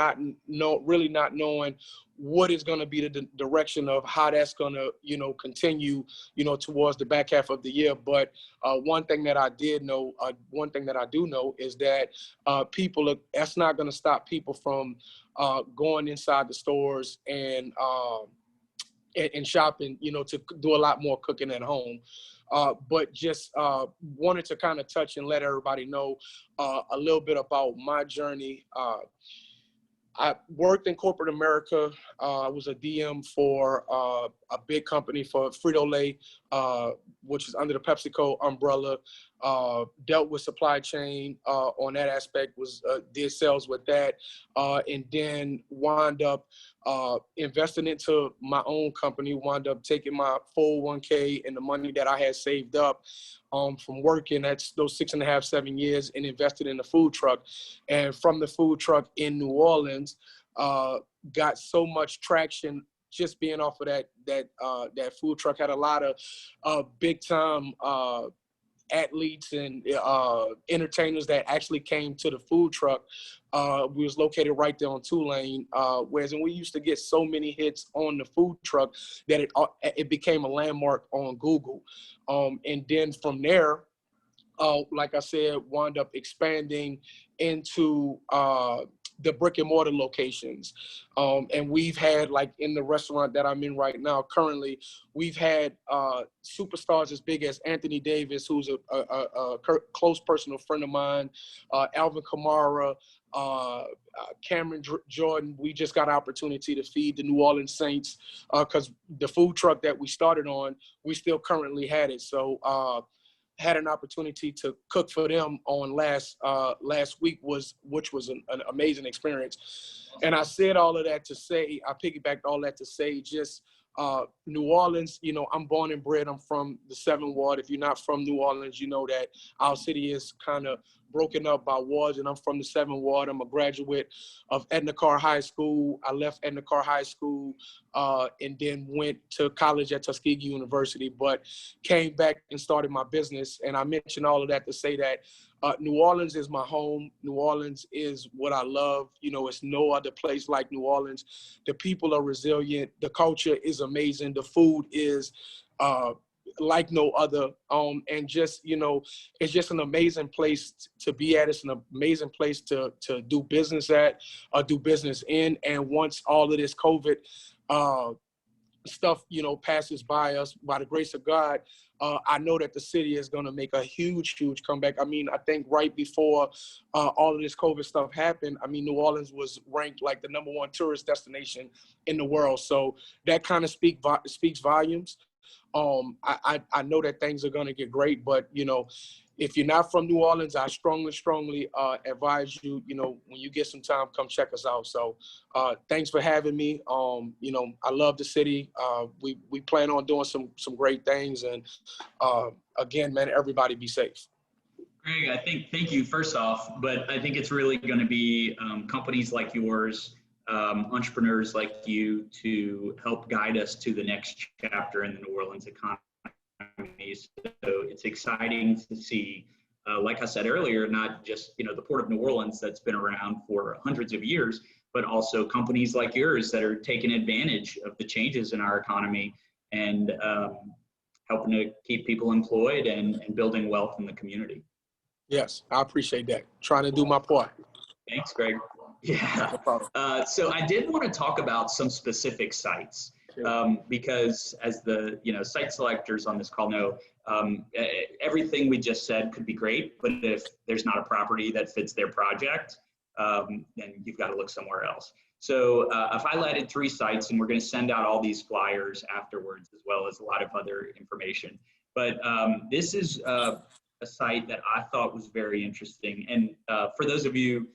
really not knowing what is going to be the direction of how that's going to, you know, continue, you know, towards the back half of the year. But one thing that I do know is that that's not going to stop people from going inside the stores and shopping, you know, to do a lot more cooking at home. But just wanted to kind of touch and let everybody know a little bit about my journey. I worked in corporate America. I was a DM for a big company for Frito-Lay, which is under the PepsiCo umbrella. Dealt with supply chain on that aspect, did sales with that, and then wound up investing into my own company, wound up taking my 401k and the money that I had saved up from working at those 6.5, 7 years, and invested in a food truck. And from the food truck in New Orleans, got so much traction just being off of that food truck. Had a lot of big time athletes and entertainers that actually came to the food truck. We was located right there on Tulane, whereas we used to get so many hits on the food truck that it became a landmark on Google. And then from there, like I said, wound up expanding into the brick and mortar locations. And we've had, like in the restaurant that I'm in right now, currently, we've had superstars as big as Anthony Davis, who's a close personal friend of mine, Alvin Kamara, Cameron Jordan. We just got an opportunity to feed the New Orleans Saints because the food truck that we started on, we still currently had it. So had an opportunity to cook for them on last week, which was an amazing experience. And I said all of that to say, I piggybacked all that to say, just New Orleans, you know, I'm born and bred. I'm from the 7th Ward. If you're not from New Orleans, you know that our city is kind of broken up by wards, and I'm from the 7th Ward. I'm a graduate of Edna Carr High School. I left Edna Carr High School and then went to college at Tuskegee University, but came back and started my business. And I mentioned all of that to say that New Orleans is my home. New Orleans is what I love. You know, it's no other place like New Orleans. The people are resilient. The culture is amazing. The food is like no other. And just, you know, it's just an amazing place to be at. It's an amazing place to do business at, or do business in. And once all of this COVID stuff, you know, passes by us, by the grace of God, I know that the city is going to make a huge comeback. I mean, I think right before all of this COVID stuff happened, I mean, New Orleans was ranked like the #1 tourist destination in the world. So that kind of speaks volumes. I know that things are going to get great, but, you know, if you're not from New Orleans, I strongly advise you, you know, when you get some time, come check us out. So thanks for having me. You know, I love the city. We plan on doing some great things. And again, man, everybody be safe. Greg, thank you first off, but I think it's really going to be companies like yours, entrepreneurs like you, to help guide us to the next chapter in the New Orleans economy. So it's exciting to see, like I said earlier, not just, you know, the Port of New Orleans that's been around for hundreds of years, but also companies like yours that are taking advantage of the changes in our economy and helping to keep people employed and building wealth in the community. Yes, I appreciate that. Trying to do my part. Thanks, Greg. Yeah. No problem. So I did want to talk about some specific sites. Because as the, you know, site selectors on this call know, everything we just said could be great, but if there's not a property that fits their project, then you've got to look somewhere else. So I've highlighted 3 sites, and we're going to send out all these flyers afterwards, as well as a lot of other information. But this is a site that I thought was very interesting. And for those of you,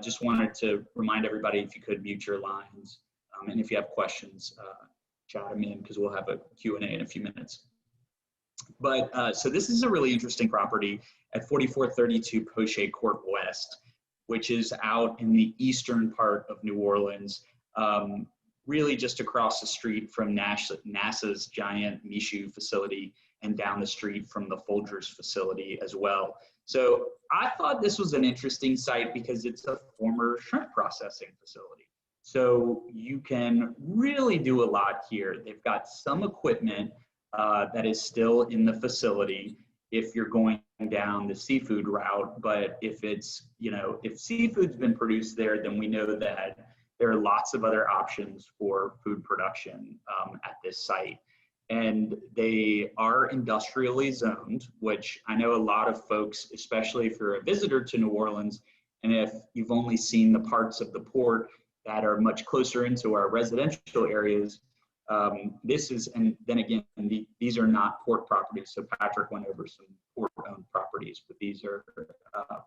just wanted to remind everybody, if you could mute your lines, and if you have questions, chat them in, because we'll have a Q&A in a few minutes. But so this is a really interesting property at 4432 Poche Court West, which is out in the eastern part of New Orleans, really just across the street from NASA's giant Michoud facility, and down the street from the Folgers facility as well. So I thought this was an interesting site because it's a former shrimp processing facility. So you can really do a lot here. They've got some equipment that is still in the facility if you're going down the seafood route. But if it's, you know, if seafood's been produced there, then we know that there are lots of other options for food production at this site. And they are industrially zoned, which I know a lot of folks, especially if you're a visitor to New Orleans, and if you've only seen the parts of the port that are much closer into our residential areas, this is, and then again, these are not port properties. So Patrick went over some port-owned properties, but these are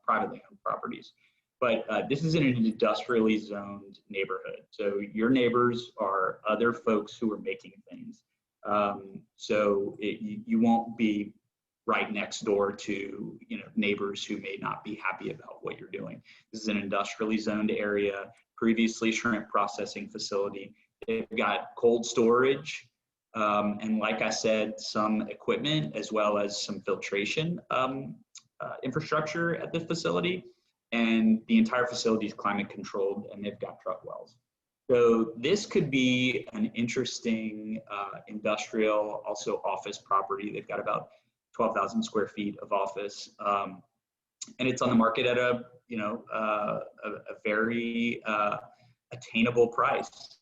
privately owned properties. But this is in an industrially zoned neighborhood. So your neighbors are other folks who are making things. So you won't be right next door to, you know, neighbors who may not be happy about what you're doing. This is an industrially zoned area, previously shrimp processing facility. They've got cold storage, and like I said, some equipment as well as some filtration infrastructure at the facility. And the entire facility is climate controlled, and they've got truck wells. So this could be an interesting industrial, also office property. They've got about 12,000 square feet of office, and it's on the market at a, you know, a very attainable price.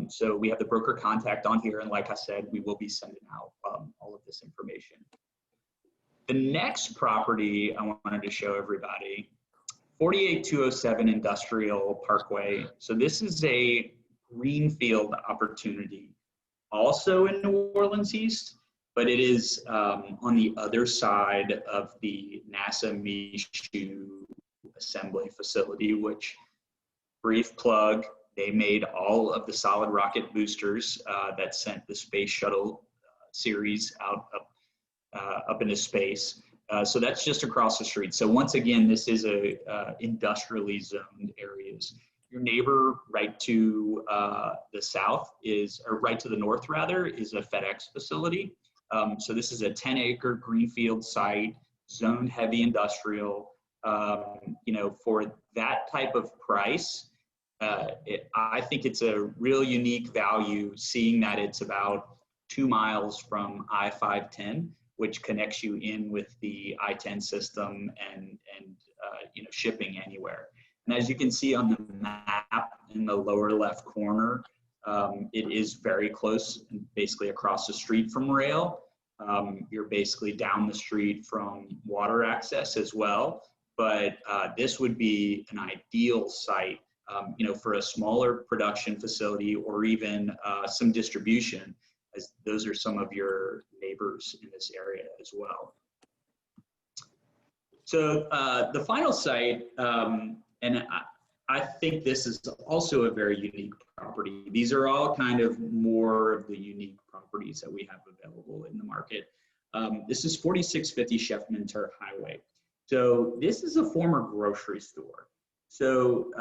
So we have the broker contact on here, and like I said, we will be sending out all of this information. The next property I wanted to show everybody, 48207 Industrial Parkway. So this is a greenfield opportunity, also in New Orleans East, but it is on the other side of the NASA Michoud assembly facility, which, brief plug, they made all of the solid rocket boosters that sent the space shuttle series out up into space. So that's just across the street. So once again, this is a industrially zoned areas. Your neighbor right to the south is, or right to the north rather, is a FedEx facility. So this is a 10-acre greenfield site, zoned heavy industrial. You know, for that type of price, I think it's a real unique value, seeing that it's about 2 miles from I-510, which connects you in with the I-10 system and shipping anywhere. And as you can see on the map in the lower left corner, it is very close and basically across the street from rail. You're basically down the street from water access as well. But this would be an ideal site, for a smaller production facility or even some distribution, as those are some of your neighbors in this area as well. So the final site, and I think this is also a very unique property. These are all kind of more of the unique properties that we have available in the market. This is 4650 Chef Minter Highway. So this is a former grocery store. So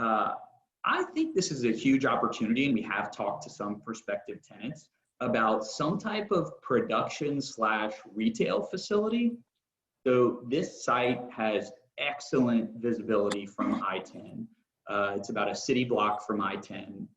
I think this is a huge opportunity, and we have talked to some prospective tenants about some type of production/retail facility. So this site has excellent visibility from I-10. It's about a city block from I-10,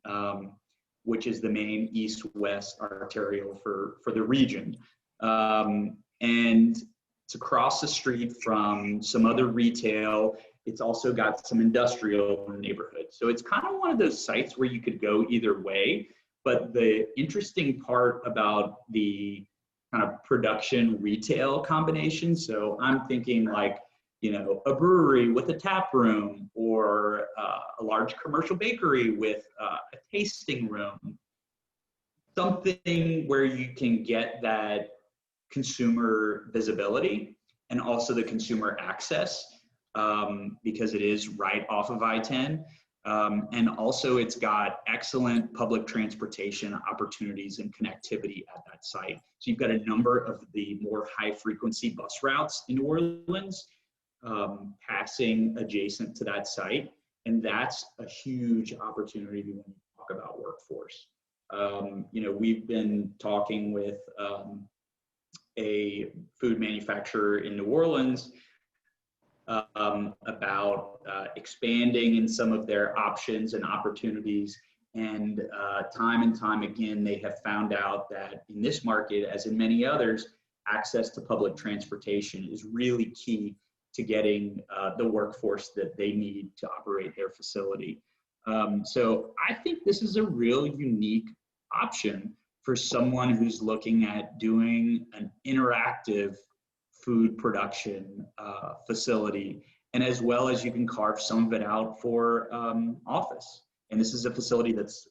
which is the main east-west arterial for the region. And it's across the street from some other retail. It's also got some industrial in the neighborhood. So it's kind of one of those sites where you could go either way. But the interesting part about the kind of production retail combination, so I'm thinking like, a brewery with a tap room, or a large commercial bakery with a tasting room, something where you can get that consumer visibility and also the consumer access, because it is right off of I-10. And also it's got excellent public transportation opportunities and connectivity at that site. So you've got a number of the more high frequency bus routes in New Orleans passing adjacent to that site. And that's a huge opportunity when you talk about workforce. We've been talking with a food manufacturer in New Orleans about expanding in some of their options and opportunities. And time and time again, they have found out that in this market, as in many others, access to public transportation is really key to getting the workforce that they need to operate their facility. So I think this is a real unique option for someone who's looking at doing an interactive food production facility, and as well as you can carve some of it out for office. And this is a facility that's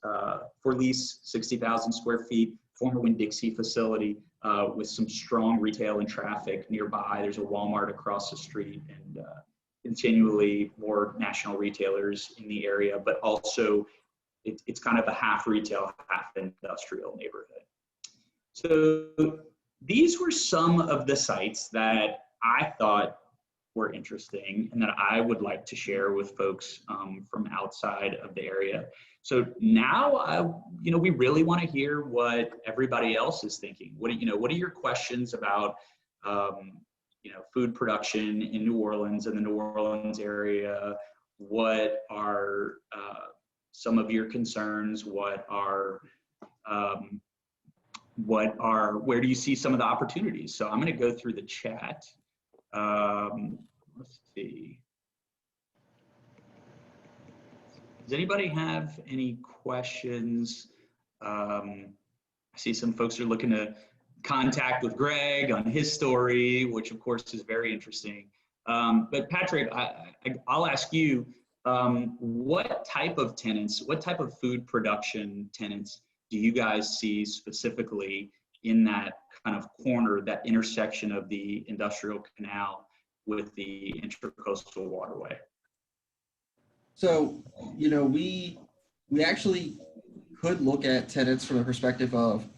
for lease, 60,000 square feet, former Winn-Dixie facility with some strong retail and traffic nearby. There's a Walmart across the street, and continually more national retailers in the area, but also it's kind of a half retail, half industrial neighborhood. So these were some of the sites that I thought were interesting and that I would like to share with folks from outside of the area. So now, we really want to hear what everybody else is thinking. What are your questions about, food production in New Orleans and the New Orleans area? What are some of your concerns? Where do you see some of the opportunities? So I'm going to go through the chat. Let's see. Does anybody have any questions? I see some folks are looking to contact with Greg on his story, which of course is very interesting. But Patrick, I'll ask you, what type of tenants, what type of food production tenants do you guys see specifically in that kind of corner, that intersection of the industrial canal with the Intracoastal Waterway? So, we actually could look at tenants from the perspective of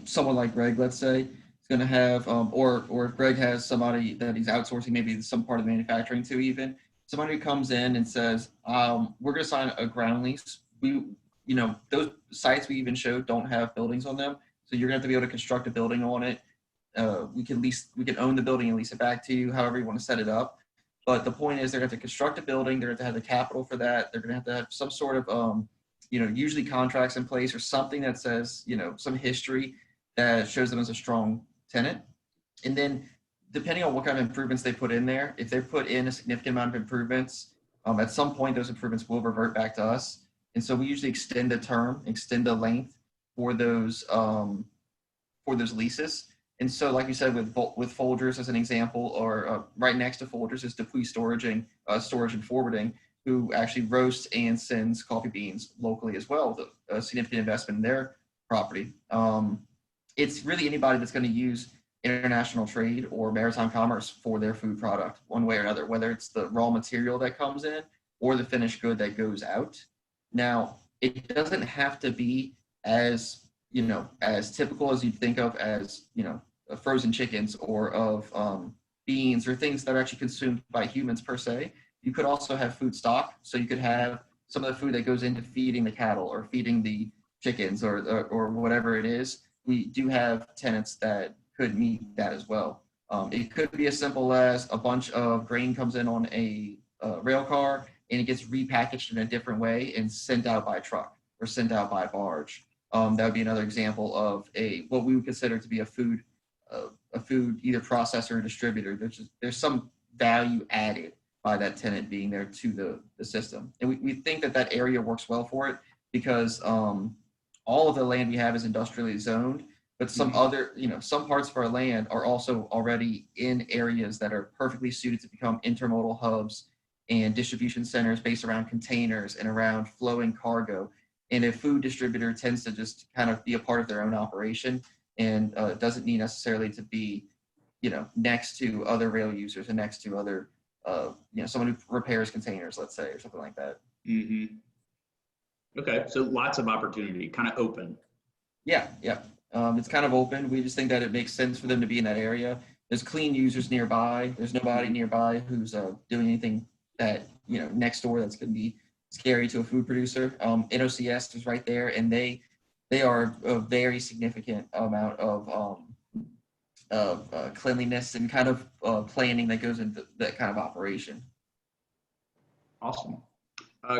someone like Greg, let's say, is going to have, or if Greg has somebody that he's outsourcing, maybe some part of the manufacturing to, even somebody who comes in and says, we're going to sign a ground lease. Those sites we even showed don't have buildings on them. So you're going to have to be able to construct a building on it. We can own the building and lease it back to you, however you want to set it up. But the point is they're going to have to construct a building. They're going to have the capital for that. They're going to have some sort of, usually contracts in place or something that says, some history that shows them as a strong tenant. And then depending on what kind of improvements they put in there, if they put in a significant amount of improvements, at some point those improvements will revert back to us. And so we usually extend the term, extend the length for those leases. And so, like you said, with Folgers as an example, or right next to Folgers is Dupuis Storage and Forwarding, who actually roasts and sends coffee beans locally as well, with a significant investment in their property. It's really anybody that's going to use international trade or maritime commerce for their food product, one way or another, whether it's the raw material that comes in or the finished good that goes out. Now, it doesn't have to be as typical as you'd think of as, frozen chickens or of beans or things that are actually consumed by humans per se. You could also have food stock. So you could have some of the food that goes into feeding the cattle or feeding the chickens or whatever it is. We do have tenants that could meet that as well. It could be as simple as a bunch of grain comes in on a rail car and it gets repackaged in a different way and sent out by truck or sent out by barge. That would be another example of what we would consider to be a food either processor or distributor. There's some value added by that tenant being there to the system. And we think that area works well for it because all of the land we have is industrially zoned, but some parts of our land are also already in areas that are perfectly suited to become intermodal hubs and distribution centers based around containers and around flowing cargo. And a food distributor tends to just kind of be a part of their own operation and doesn't need necessarily to be, next to other rail users and next to other, someone who repairs containers, let's say, or something like that. Mm-hmm. Okay, so lots of opportunity, kind of open. Yeah. It's kind of open. We just think that it makes sense for them to be in that area. There's clean users nearby. There's nobody nearby who's doing anything that, next door that's going to be scary to a food producer. NOCS is right there, and they are a very significant amount of cleanliness and kind of planning that goes into that kind of operation. Awesome.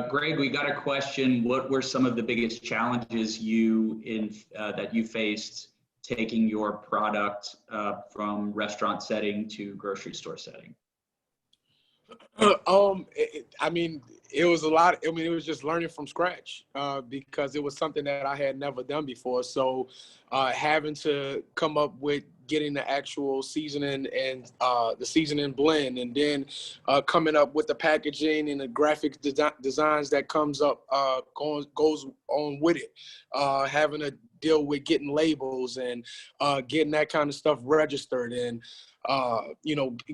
Greg, we got a question. What were some of the biggest challenges that you faced taking your product from restaurant setting to grocery store setting? It was a lot. It was just learning from scratch because it was something that I had never done before. So having to come up with getting the actual seasoning and the seasoning blend, and then coming up with the packaging and the graphic designs that comes up goes on with it. Having to deal with getting labels and getting that kind of stuff registered and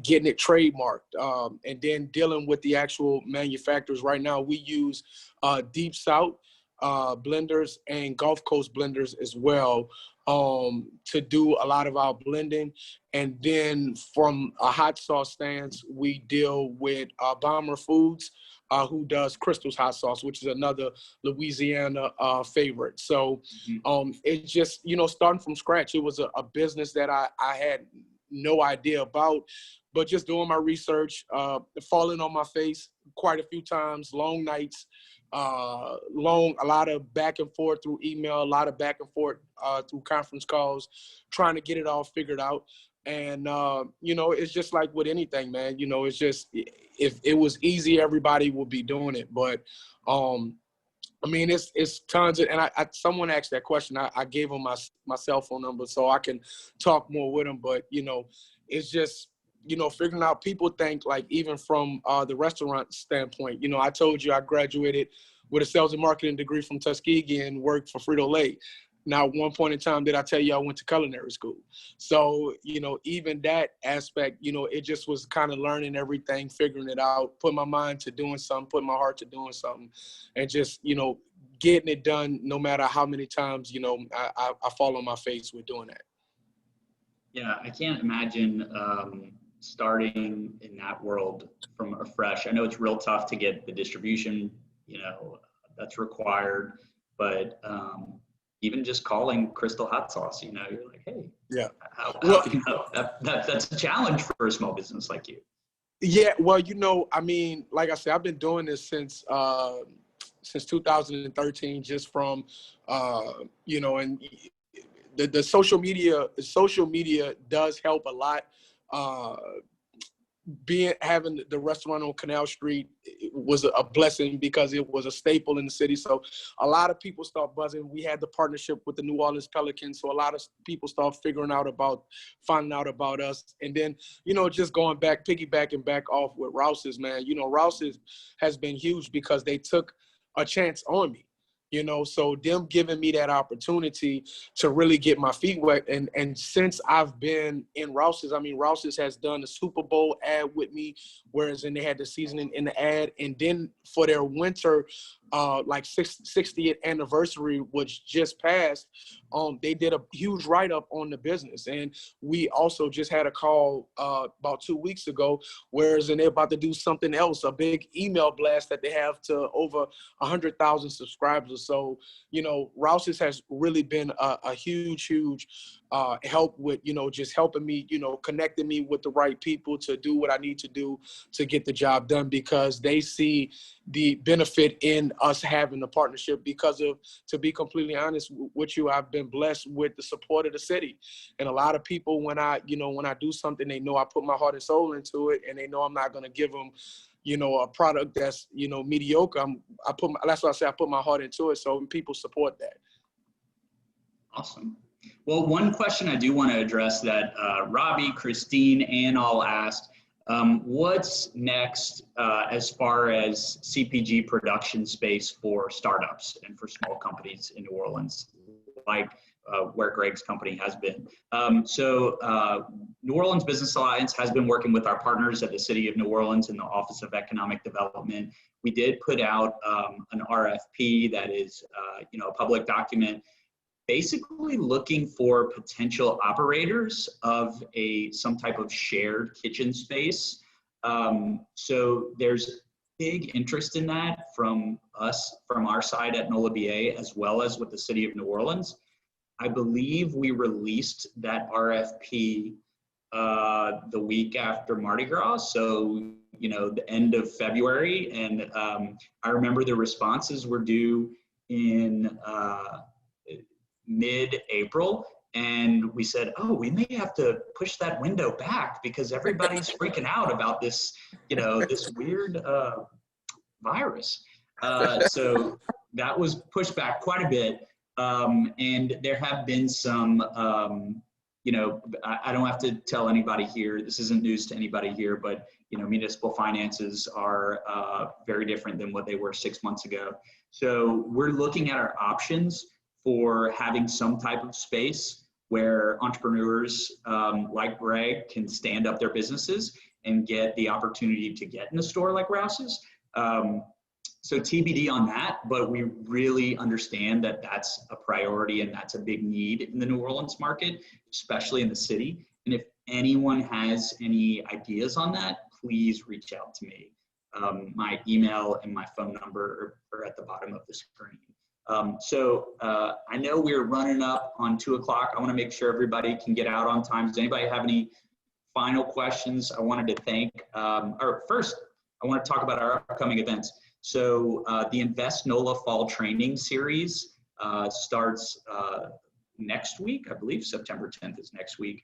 getting it trademarked, and then dealing with the actual manufacturers. Right now, we use Deep South blenders and Gulf Coast blenders as well to do a lot of our blending. And then from a hot sauce stance, we deal with Bomber Foods, who does Crystal's hot sauce, which is another Louisiana favorite. So it's just, starting from scratch. It was a business that I had no idea about, but just doing my research, falling on my face quite a few times, long nights, a lot of back and forth through email, a lot of back and forth through conference calls, trying to get it all figured out. And, it's just like with anything, man, it's just, if it was easy, everybody would be doing it. But, it's tons of, and someone asked that question. I gave them my cell phone number so I can talk more with them. But, it's just, figuring out, people think, like, even from the restaurant standpoint, I told you I graduated with a sales and marketing degree from Tuskegee and worked for Frito-Lay. Now, at one point in time, did I tell you I went to culinary school? So, even that aspect, it just was kind of learning everything, figuring it out, putting my mind to doing something, putting my heart to doing something, and just, getting it done no matter how many times, I fall on my face with doing that. Yeah, I can't imagine starting in that world from afresh. I know it's real tough to get the distribution, that's required, but even just calling Crystal Hot Sauce, you're like, hey, yeah, that's a challenge for a small business like you. Yeah, well, like I said, I've been doing this since 2013, just from, and the social media does help a lot. Having the restaurant on Canal Street was a blessing because it was a staple in the city. So a lot of people start buzzing. We had the partnership with the New Orleans Pelicans. So a lot of people start finding out about us. And then, just piggybacking back off with Rouse's, man, Rouse's has been huge because they took a chance on me. So them giving me that opportunity to really get my feet wet. And since I've been in Rouse's, Rouse's has done the Super Bowl ad with me, whereas then they had the seasoning in the ad. And then for their winter, 60th anniversary, which just passed, they did a huge write-up on the business. And we also just had a call about 2 weeks ago, whereas then they're about to do something else, a big email blast that they have to over 100,000 subscribers. So, Rouse's has really been a huge help with, just helping me, connecting me with the right people to do what I need to do to get the job done, because they see the benefit in us having a partnership. Because of, to be completely honest with you, I've been blessed with the support of the city. And a lot of people, when I do something, they know I put my heart and soul into it, and they know I'm not going to give them a product that's, mediocre. That's why I say I put my heart into it. So people support that. Awesome. Well, one question I do want to address that Robbie, Christine, and all asked, what's next as far as CPG production space for startups and for small companies in New Orleans, like where Greg's company has been? New Orleans Business Alliance has been working with our partners at the City of New Orleans and the Office of Economic Development. We did put out an RFP that is a public document, basically looking for potential operators of some type of shared kitchen space. So there's big interest in that from our side at NOLA BA, as well as with the City of New Orleans. I believe we released that RFP the week after Mardi Gras, so the end of February, and I remember the responses were due in mid-April, and we said, oh, we may have to push that window back because everybody's freaking out about this, this weird virus. So that was pushed back quite a bit. And there have been some, I don't have to tell anybody here, this isn't news to anybody here, but, municipal finances are very different than what they were 6 months ago. So we're looking at our options for having some type of space where entrepreneurs like Greg can stand up their businesses and get the opportunity to get in a store like Rouse's. So TBD on that, but we really understand that that's a priority and that's a big need in the New Orleans market, especially in the city. And if anyone has any ideas on that, please reach out to me. My email and my phone number are at the bottom of the screen. I know we're running up on 2 o'clock. I want to make sure everybody can get out on time. Does anybody have any final questions? I wanted to thank, first, I want to talk about our upcoming events. So the Invest NOLA Fall Training Series starts next week. I believe September 10th is next week.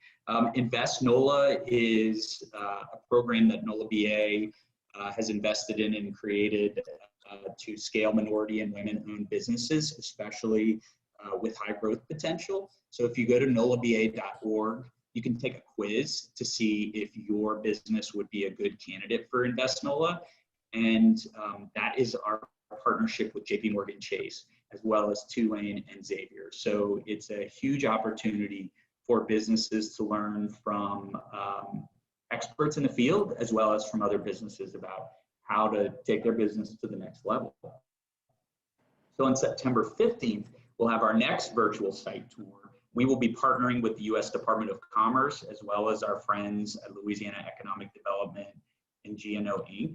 Invest NOLA is a program that NOLA BA has invested in and created to scale minority and women-owned businesses, especially with high growth potential. So if you go to nolaba.org, you can take a quiz to see if your business would be a good candidate for Invest NOLA. And that is our partnership with JPMorgan Chase, as well as Tulane and Xavier. So it's a huge opportunity for businesses to learn from experts in the field, as well as from other businesses about how to take their business to the next level. So on September 15th, we'll have our next virtual site tour. We will be partnering with the U.S. Department of Commerce, as well as our friends at Louisiana Economic Development and GNO Inc.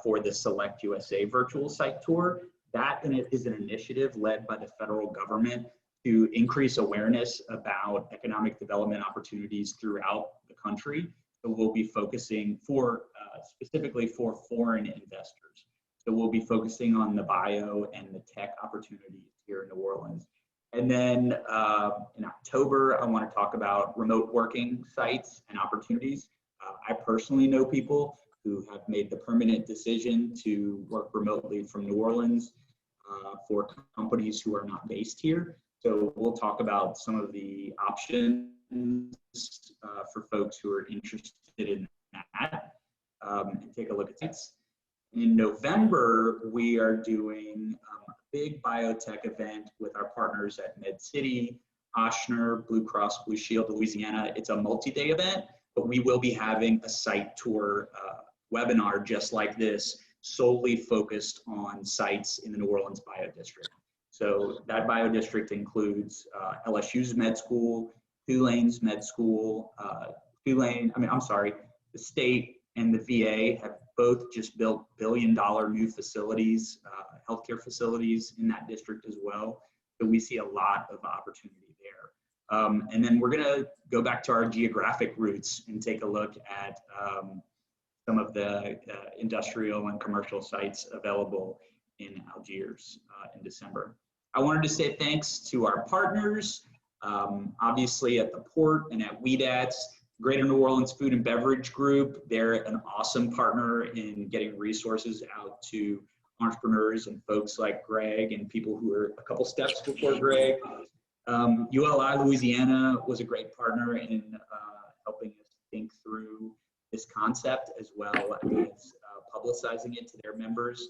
For the Select USA virtual site tour. That is an initiative led by the federal government to increase awareness about economic development opportunities throughout the country. So we'll be focusing specifically for foreign investors. So we'll be focusing on the bio and the tech opportunities here in New Orleans. And then in October, I want to talk about remote working sites and opportunities. I personally know people who have made the permanent decision to work remotely from New Orleans for companies who are not based here. So we'll talk about some of the options for folks who are interested in that and take a look at sites. In November, we are doing a big biotech event with our partners at Med City, Ochsner, Blue Cross Blue Shield of Louisiana. It's a multi-day event, but we will be having a site tour webinar just like this, solely focused on sites in the New Orleans Biodistrict. So that biodistrict includes LSU's med school, Tulane's med school, the state and the VA have both just built billion-dollar new facilities, healthcare facilities in that district as well. So we see a lot of opportunity there. And then we're gonna go back to our geographic roots and take a look at some of the industrial and commercial sites available in Algiers in December. I wanted to say thanks to our partners, obviously at the port and at WEDATS, Greater New Orleans Food and Beverage Group. They're an awesome partner in getting resources out to entrepreneurs and folks like Greg and people who are a couple steps before Greg. ULI Louisiana was a great partner in helping us think through this concept as well as publicizing it to their members.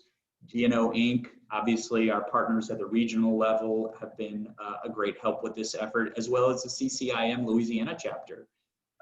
GNO Inc., obviously our partners at the regional level have been a great help with this effort, as well as the CCIM Louisiana chapter.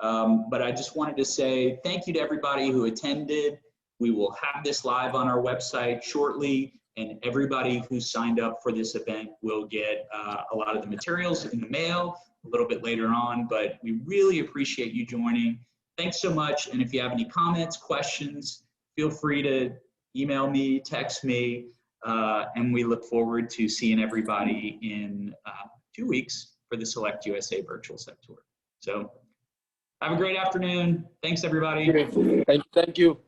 But I just wanted to say thank you to everybody who attended. We will have this live on our website shortly, and everybody who signed up for this event will get a lot of the materials in the mail a little bit later on, but we really appreciate you joining. Thanks so much, and if you have any comments, questions, feel free to email me, text me, and we look forward to seeing everybody in 2 weeks for the Select USA Virtual Sec Tour. So have a great afternoon. Thanks, everybody. Thank you.